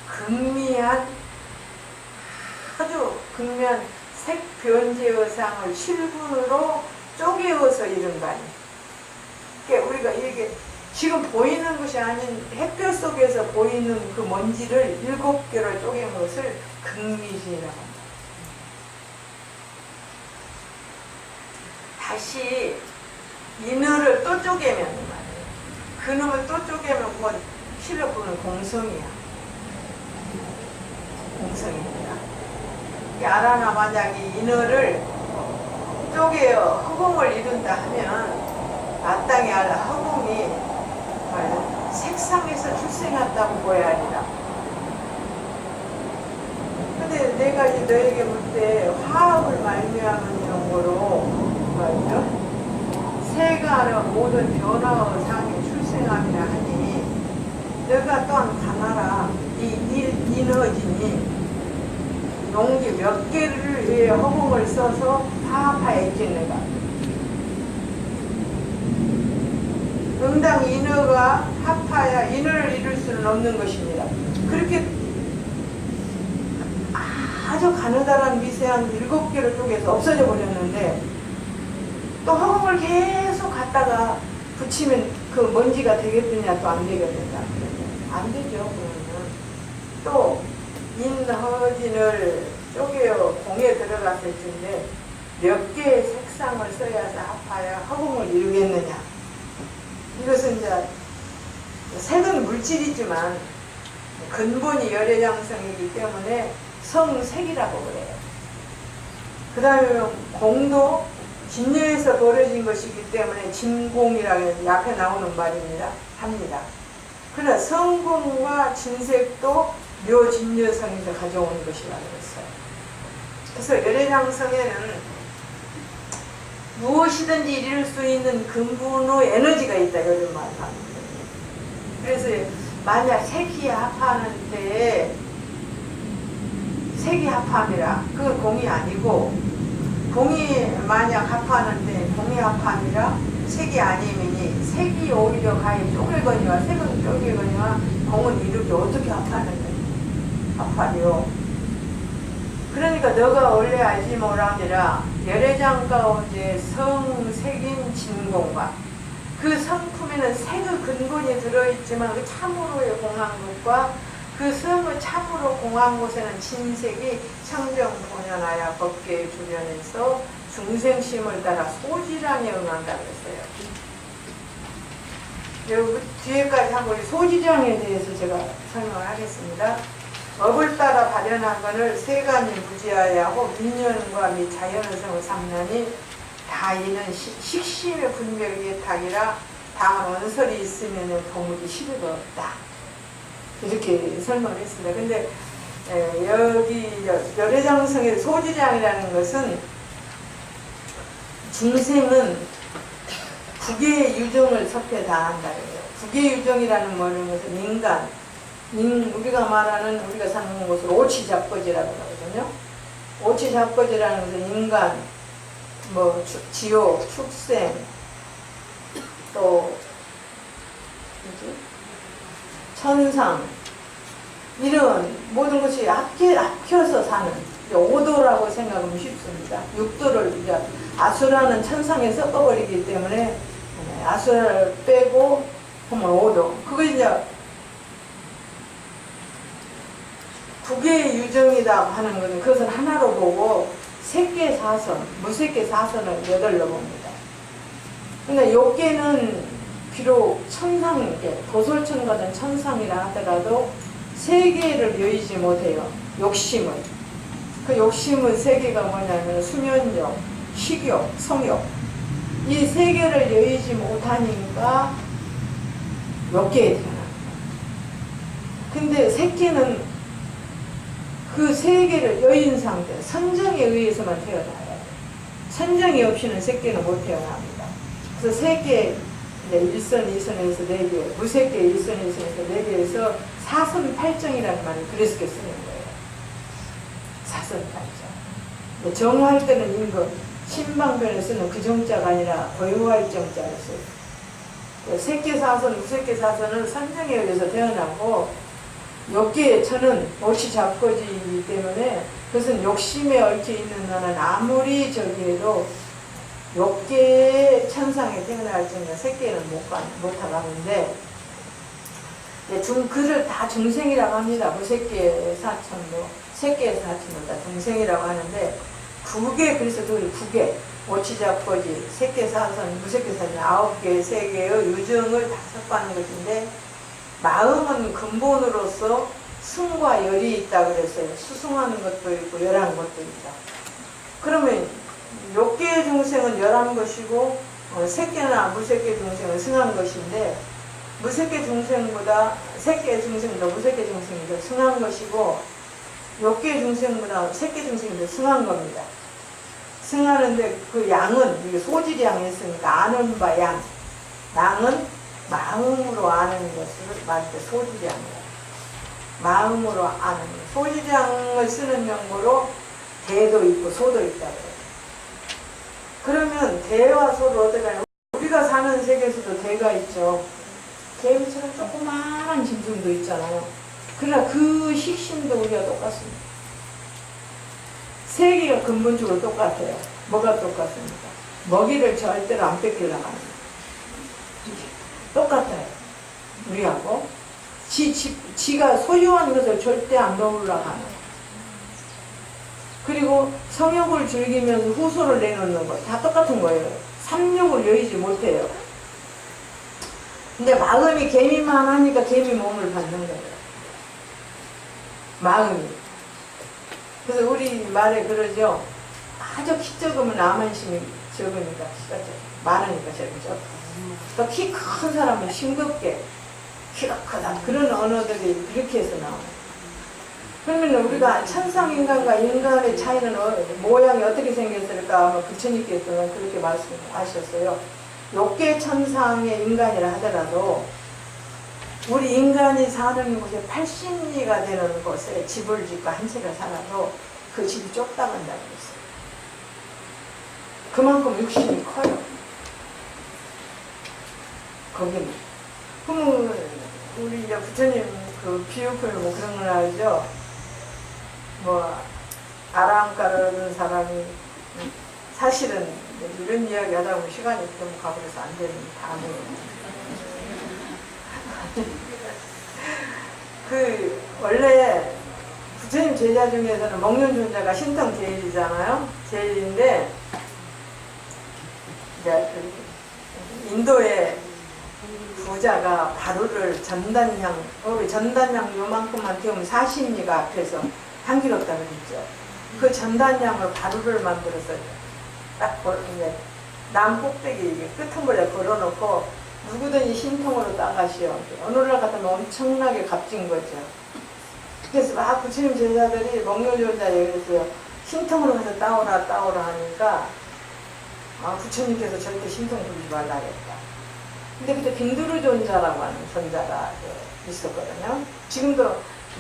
극미한 아주 극미한 색변제 의상을 실분으로 쪼개어서 이룬 바니. 그러니까 우리가 이게 지금 보이는 것이 아닌 햇볕 속에서 보이는 그 먼지를 7개로 쪼갠 것을 극미진이라고 합니다. 다시 인어를 또 쪼개면 말이에요. 그놈을 또 쪼개면 그건 실로 보는 공성이야. 공성입니다. 이 아라나 만약에 인어를 쪼개어 허공을 이룬다 하면 마땅히 알아 허공이 색상에서 출생했다고 보아야 하리라. 근데 내가 이제 너에게 볼 때 화합을 말미암은 이런 거로 말이죠. 세가는 모든 변화의 상에 출생함이라 하니 너가 또한 가나라. 이 인허진이 용기 몇 개를 위해 허공을 써서 파파했겠는가. 응당 인허가 합하야 인허를 이룰 수는 없는 것입니다. 그렇게 아주 가느다란 미세한 7개를 쪼개서 없어져 버렸는데 또 허공을 계속 갖다가 붙이면 그 먼지가 되겠느냐. 또 안 되겠느냐. 안 되죠. 그러면 또 인허진을 쪼개어 공에 들어갔을 텐데 몇 개의 색상을 써야지 합하여 허공을 이루겠느냐. 이것은 이제 색은 물질이지만 근본이 열애장성이기 때문에 성색이라고 그래요. 그 다음에 공도 진여에서 벌어진 것이기 때문에 진공이라는 앞에 나오는 말입니다. 합니다. 그러나 성공과 진색도 묘진여성에서 가져온 것이라고 했어요. 그래서 열애장성에는 무엇이든지 이룰 수 있는 근본의 에너지가 있다. 이런 말을 합니다. 그래서 만약 색이 합하는 때에 색이 합함이라 그건 공이 아니고, 공이 만약 합하는데 공이 합함이라 색이 아니면이 색이 오히려 가히 쪼개거니와 색은 쪼개거니와 공은 이렇게 어떻게 합하리요. 그러니까 너가 원래 알지 못함이라 열애장 가운데 성색인 진공과 그 성품에는 색의 근본이 들어있지만 그 참으로의 공한 것과 그 성을 참으로 공한 곳에는 진색이 청정본연하여 법계의 주변에서 중생심을 따라 소지랑에 응한다고 했어요. 여기 뒤에까지 한번 소지량에 대해서 제가 설명을 하겠습니다. 업을 따라 발현한 것을 세간이 무지하여 하고 민연과 및 자연성을 삼나니 다 이는 식심의 분별의 탁이라 다만 원설이 있으면 도무지 실효가 없다. 이렇게 설명을 했습니다. 근데 여기 열애장성의 소지량이라는 것은 중생은 국의 유정을 섭해 다한다. 국의 유정이라는 것은 인간, 우리가 말하는 우리가 사는 곳을 오치잡거지라고 하거든요. 오치잡거지라는 것은 인간, 지옥, 축생, 또 천상, 이런 모든 것이 합혀서 사는 오도라고 생각하면 쉽습니다. 육도를 이제 아수라는 천상에 섞어버리기 때문에 아수라를 빼고 하면 오도. 그거 이제 국의 유정이라고 하는 것은 그것을 하나로 보고 색계 사선, 무색계 사선을 8로 봅니다. 그러니까 욕계는 비록 천상계, 도솔천 같은 천상이라 하더라도 세계를 여의지 못해요. 욕심을. 그 욕심의 세계가 뭐냐면 수면욕, 식욕, 성욕. 이 세계를 여의지 못하니까 욕계에 태어납니다. 근데 새끼는 그 세계를 여인 상태, 선정에 의해서만 태어나야 돼요. 선정이 없이는 새끼는 못 태어납니다. 그래서 세계, 1선, 2선에서 4개, 무색계 1선, 2선에서 4개에서 사선 8정이라는 말을 그래서 쓰는 거예요. 사선 8정. 정할 때는 임금, 신방변에 쓰는 그 정자가 아니라 고유할 정자를 써요. 색계 사선, 무색계 사선은 선정에 의해서 태어나고, 욕계의 천은 오치 잡거지이기 때문에 그것은 욕심에 얽혀 있는 나는 아무리 저기에도 욕계의 천상에 태어날 적에 색계는 못 가는데, 그를 다 중생이라고 합니다. 무색계 사천도, 색계 사천도 다 중생이라고 하는데, 그래서 그 국에, 오치잡거지, 색계 사선, 무색계 사선 9개의 세계의 유정을 다 섞어하는 것인데, 마음은 근본으로서 승과 열이 있다 그랬어요. 수승하는 것도 있고 열한 것도 있다. 그러면 욕계의 중생은 열한 것이고 색계나 무색계 중생은 승한 것인데, 무색계 중생보다 색계 중생보다 무색계 중생이 더 승한 것이고, 욕계 중생보다 색계 중생이 더 승한 겁니다. 승하는데 그 양은 이게 소질양이 있으니까 아는 바 양. 양은 마음으로 아는 것을 말할 때 소질양이에요. 마음으로 아는 것. 소질양을 쓰는 용어로 대도 있고 소도 있다고 해요. 그러면 대와 소를 어떻게 하냐? 우리가 사는 세계에서도 대가 있죠. 개미처럼 조그마한 짐승도 있잖아요. 그러나 그 식심도 우리가 똑같습니다. 세계가 근본적으로 똑같아요. 뭐가 똑같습니까? 먹이를 절대로 안 뺏기려고 합니다. 똑같아요. 우리하고. 지가 소유한 것을 절대 안 넣으려고 하는 거. 그리고 성욕을 즐기면서 후소를 내놓는 거. 다 똑같은 거예요. 삼욕을 여의지 못해요. 근데 마음이 개미만 하니까 개미 몸을 받는 거예요. 마음이. 그래서 우리 말에 그러죠. 아주 키 적으면 남한심이 적으니까 키가 많으니까 적죠. 또 키 큰 사람은 싱겁게 키가 크다. 그런 언어들이 그렇게 해서 나와요. 그러면 우리가 천상인간과 인간의 차이는 모양이 어떻게 생겼을까? 아마 부처님께서는 그렇게 말씀하셨어요. 욕계천상의 인간이라 하더라도 우리 인간이 사는 곳에 80리가 되는 곳에 집을 짓고 한 채를 살아도 그 집이 좁다고 한다고 했어요. 그만큼 육신이 커요. 거기는. 그러면 우리 이제 부처님 그 비유풀 뭐 그런 걸 알죠? 뭐 아랑가르는 사람이 사실은 이런 이야기 하다 보면 시간이 좀 가버려서 안 되는 다음에 그 원래 부처님 제자 중에서는 먹는 존재가 신통 제일이잖아요. 제일인데 이제 인도의 부자가 바루를 전단향 요만큼만 태우면 40리가 앞에서 향기롭다고 그랬죠. 그 전단향을 바루를 만들어서 딱 이제 남 꼭대기 끄트머리에 걸어놓고 누구든지 신통으로 따가시오. 어느 날 같으면 엄청나게 값진 거죠. 그래서 막 부처님 제자들이 먹노존자 얘기했어요. 신통으로 가서 따오라 하니까 부처님께서 절대 신통 부리지 말라 했다. 근데 그때 빈두르존자라고 하는 존자가 있었거든요. 지금도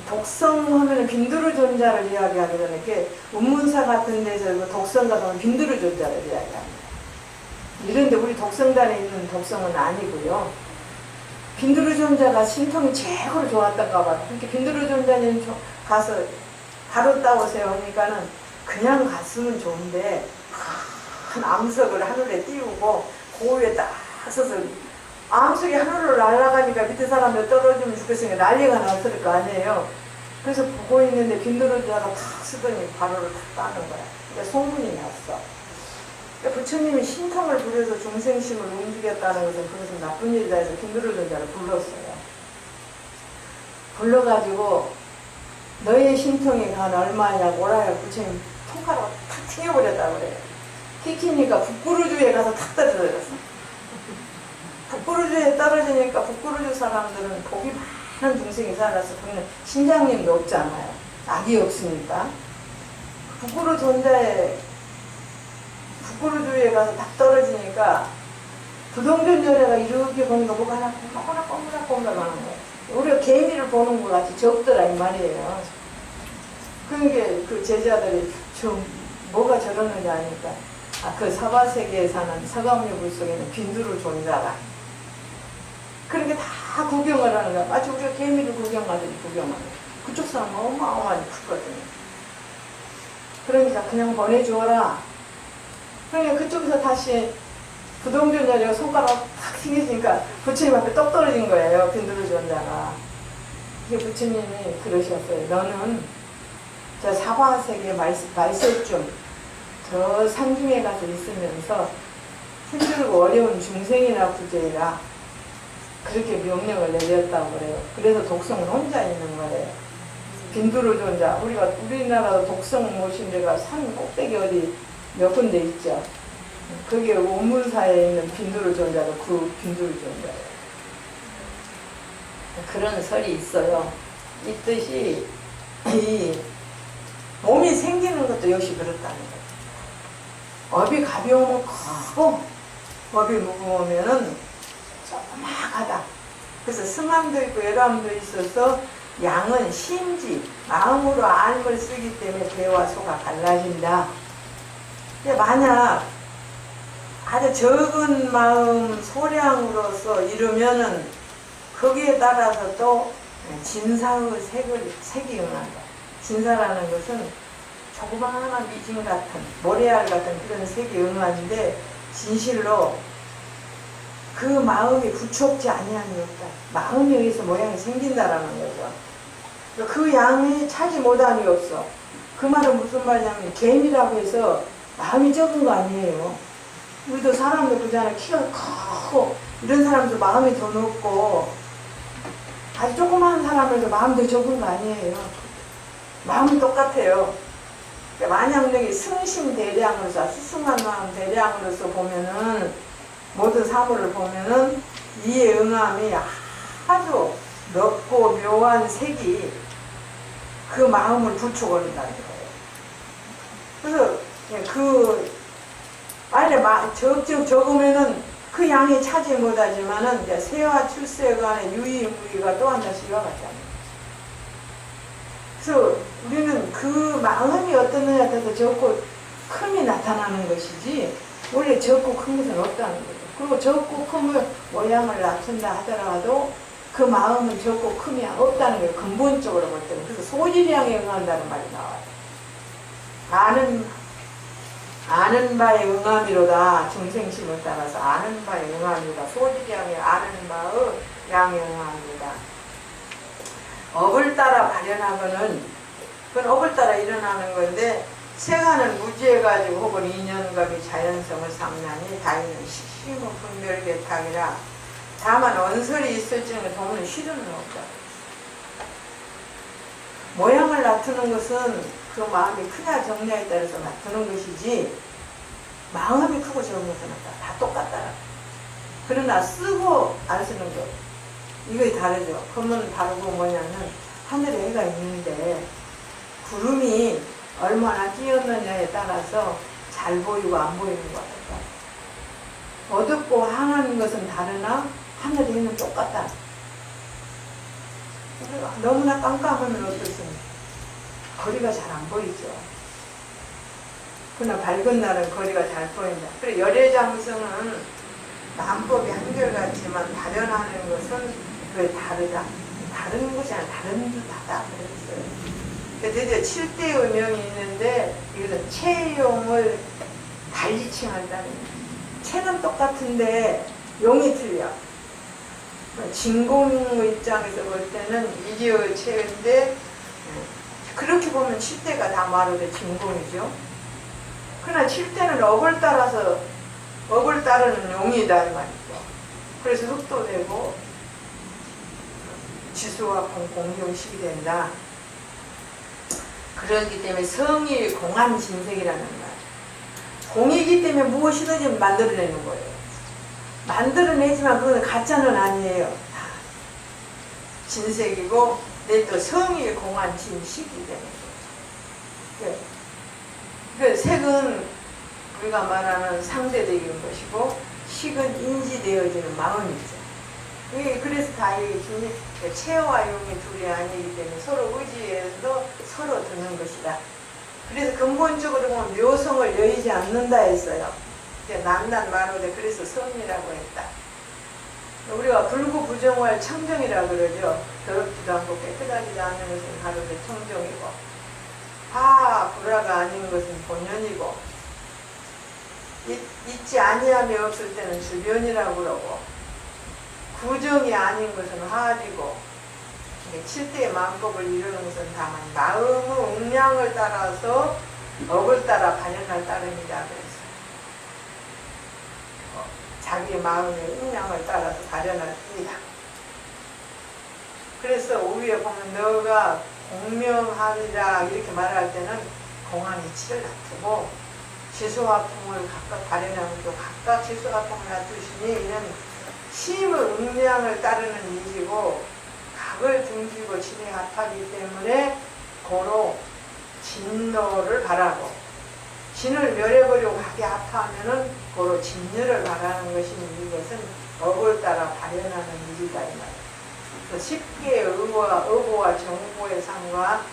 독성하면 빈두르존자를 이야기하게 되는 이렇게 운문사 같은 데서 독성 가서 빈두르존자를 이야기합니다. 이런데 우리 독성단에 있는 독성은 아니고요. 빈두르존자가 신통이 최고로 좋았던가 봐요. 그렇게 빈두르존자님 가서 바로 따오세요 하니까는 그냥 갔으면 좋은데 큰 암석을 하늘에 띄우고 그 위에 딱 서서 암석이 하늘로 날아가니까 밑에 사람들 떨어지면 죽겠으니까 난리가 났을 거 아니에요. 그래서 보고 있는데 빈두르존자가 탁 쓰더니 바로를 탁 따는 거야. 그러니까 소문이 났어. 그러니까 부처님이 신통을 부려서 중생심을 움직였다는 것은 그것은 나쁜 일이다 해서 빈두르존자를 불렀어요. 불러가지고 너의 신통이 간 얼마냐고 오라야 부처님 손가락을 탁 튕겨버렸다고 그래요. 튀기니까 북구르주에 가서 탁 떨어졌어. 북구르주에 떨어지니까 북구르주 사람들은 복이 많은 중생이 살아서 거기는 신장님도 없잖아요. 악이 없으니까. 북구르주에 가서 딱 떨어지니까 부동전절에가 이렇게 보니까 뭐가 하나 꼬물꼬물하는 거예요. 우리가 개미를 보는 것 같이 적더라 이 말이에요. 그러니까 그 제자들이 뭐가 저러느냐 하니까 그 사바세계에 사는 서감유불 속에는 빈두르존자가 그렇게 다 구경을 하는 거야. 마치 우리가 개미를 구경하듯이 구경하는 거야. 그쪽 사람은 어마어마하게 크거든요. 그러니까 그냥 보내주어라. 그러니까 그쪽에서 다시 부동존자가 손가락 탁 튕겨지니까 부처님 앞에 떡 떨어진 거예요. 빈두르존자가. 이게 부처님이 그러셨어요. 너는 저 사바세계 말세쯤 저 산중에 가서 있으면서 힘들고 어려운 중생이나 부재라 그렇게 명령을 내렸다고 그래요. 그래서 독성은 혼자 있는 거예요. 빈두르존자 우리나라도 독성 모신 데가 산 꼭대기 어디 몇 군데 있죠. 그게 원문사에 있는 빈두르존자도 그 빈두르존자예요. 그런 설이 있어요. 있듯이 이 몸이 생기는 것도 역시 그렇다는 거예요. 업이 가벼우면 크고 업이 무거우면은 조그마하다. 그래서 승함도 있고 열함도 있어서 양은 심지 마음으로 안을 쓰기 때문에 배와 소가 갈라진다. 근데 만약 아주 적은 마음 소량으로서 이루면은 거기에 따라서 또 진사의 색이 응한다. 진사라는 것은 조그마한 미진 같은 모래알 같은 그런 색이 응하는데 진실로 그 마음이 부촉지 아니함이 없다. 마음에 의해서 모양이 생긴다라는 거죠. 그 양이 차지 못함이 없어. 그 말은 무슨 말이냐면 개미라고 해서 마음이 적은 거 아니에요. 우리도 사람도 그잖아. 키가 크고 이런 사람도 마음이 더 높고 아주 조그마한 사람들도 마음도 적은 거 아니에요. 마음은 똑같아요. 만약 여기 승심대량으로서 스승한 마음 대량으로서 보면은 모든 사물을 보면은 이에 응함이 아주 넓고 묘한 색이 그 마음을 부추거린다는 거예요. 그래서 그 만약에 적적 적으면은 그 양이 차지 못하지만은 이제 세와 출세 간의 유의무의가 또 한 다시 이와 같지 않아요. 그래서 우리는 그 마음이 어떠느냐에 따라서 적고 큼이 나타나는 것이지 원래 적고 큰 것은 없다는 거죠. 그리고 적고 큼을 모양을 낮춘다 하더라도 그 마음은 적고 큼이 없다는 거예요. 근본적으로 볼 때는. 그래서 소질량에 응한다는 말이 나와요. 아는 바에 응함이로다. 중생심을 따라서 아는 바에 응함이로다. 소질량에 아는 바의 양에 응함이로다. 업을 따라 발현하고는 그건 업을 따라 일어나는 건데 세간은 무지해가지고 혹은 인연감이 자연성을 삼나니 다이는 식심은 분별개탁이라. 다만 언설이 있을지는 도무는 실현은 없다. 모양을 나타내는 것은 그 마음이 크냐 적냐에 따라서 나타내는 것이지 마음이 크고 적은 것은 없다. 다 똑같다. 그러나 쓰고 안 쓰는 것 이거 다르죠. 그러면 다르고 뭐냐면 하늘에 해가 있는데 구름이 얼마나 끼었느냐에 따라서 잘 보이고 안 보이는 것 같다. 어둡고 환한 것은 다르나 하늘의 해는 똑같다. 너무나 깜깜하면 어떻습니까? 거리가 잘 안 보이죠. 그러나 밝은 날은 거리가 잘 보인다. 그리고 열애장성은 만법이 한결같지만 발현하는 것은 왜 다르다. 다른 것이 아니라 다른 듯하다. 그랬어요. 드디어 7대의 명이 있는데 이것은 체용을 달리 칭한다는 거예요. 체는 똑같은데 용이 틀려. 진공의 입장에서 볼 때는 이기의 체인데 그렇게 보면 7대가 다 말하되 진공이죠. 그러나 7대는 업을 따라서 업을 따르는 용이다 이 말이죠. 그래서 흙도 되고 지수와 공용식이 된다. 그렇기 때문에 성이 공안진색이라는 말. 공이기 때문에 무엇이든지 만들어내는 거예요. 만들어내지만 그건 가짜는 아니에요. 다 진색이고 내 또 성이 공안 진식이 되는 거예요. 그 색은 우리가 말하는 상대적인 것이고 식은 인지되어지는 마음이죠. 그래서 다 얘기했으니 체와 용이 둘이 아니기 때문에 서로 의지해서 서로 드는 것이다. 그래서 근본적으로 보면 묘성을 여의지 않는다 했어요. 난난 말하되 그래서 성이라고 했다. 우리가 불구부정할 청정이라고 그러죠. 더럽지도 않고 깨끗하지도 않는 것은 가로되 청정이고 불화가 아닌 것은 본연이고 있지 아니함이 없을 때는 주변이라고 그러고 구정이 아닌 것은 화합이고 7대의 만법을 이루는 것은 다만 마음의 음량을 따라서 업을 따라 발현할 따름이다 그랬어요. 자기 마음의 음량을 따라서 발현할 뿐이다. 그래서 위에 보면 너가 공명하리라 이렇게 말할 때는 공안이 치를 놔두고 지수화풍을 각각 발현하면 또 각각 지수화풍을 놔두시니 이는 심의 음량을 따르는 일이고 각을 등지고 진에 합하기 때문에 고로 진노를 바라고 진을 멸해버리고 하게 아파하면은 고로 진멸을 말하는 것이니 이것은 업을 따라 발현하는 일이다 이 말이야. 그래서 쉽게 의보와 정보의 상과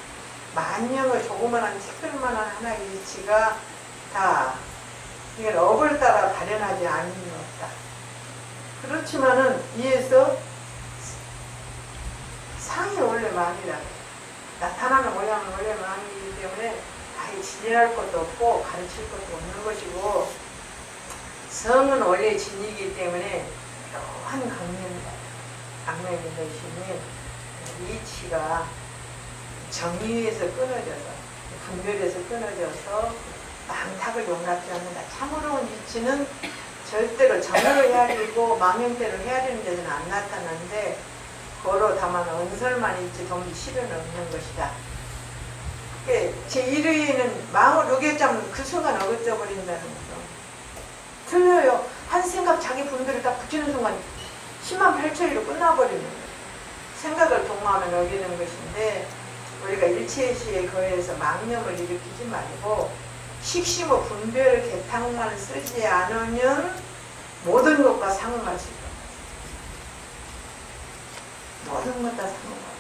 만영의 조그만한 티끌만한 하나의 이치가 다 이건 업을 따라 발현하지 않는 것다. 그렇지만은 이에서 상이 원래 만이라 나타나는 모양은 원래 만이기 때문에 아예 진리할 것도 없고 가르칠 것도 없는 것이고 성은 원래 진이기 때문에 묘한 강명인 것이니 이치가 정의에서 끊어져서 분별에서 끊어져서 망탁을 용납지 않는다. 참으로운 이치는 절대로 정의를 헤아리고 망형태를 헤아리는 데서는 안 나타나는데 고로 다만 언설만 있지 동기 실은 없는 것이다. 제1의에는 마음을 녹였자면 그 순간 어긋져 버린다는 거죠. 틀려요. 한 생각 자기 분별을 딱 붙이는 순간 10만 8천리로 끝나버리는 거예요. 생각을 동하면 어기는 것인데 우리가 일체시에 거해서 망념을 일으키지 말고 식심의 분별 개탕만 쓰지 않으면 모든 것과 상응할 수 있다. 모든 것 다 상응할 수 있다.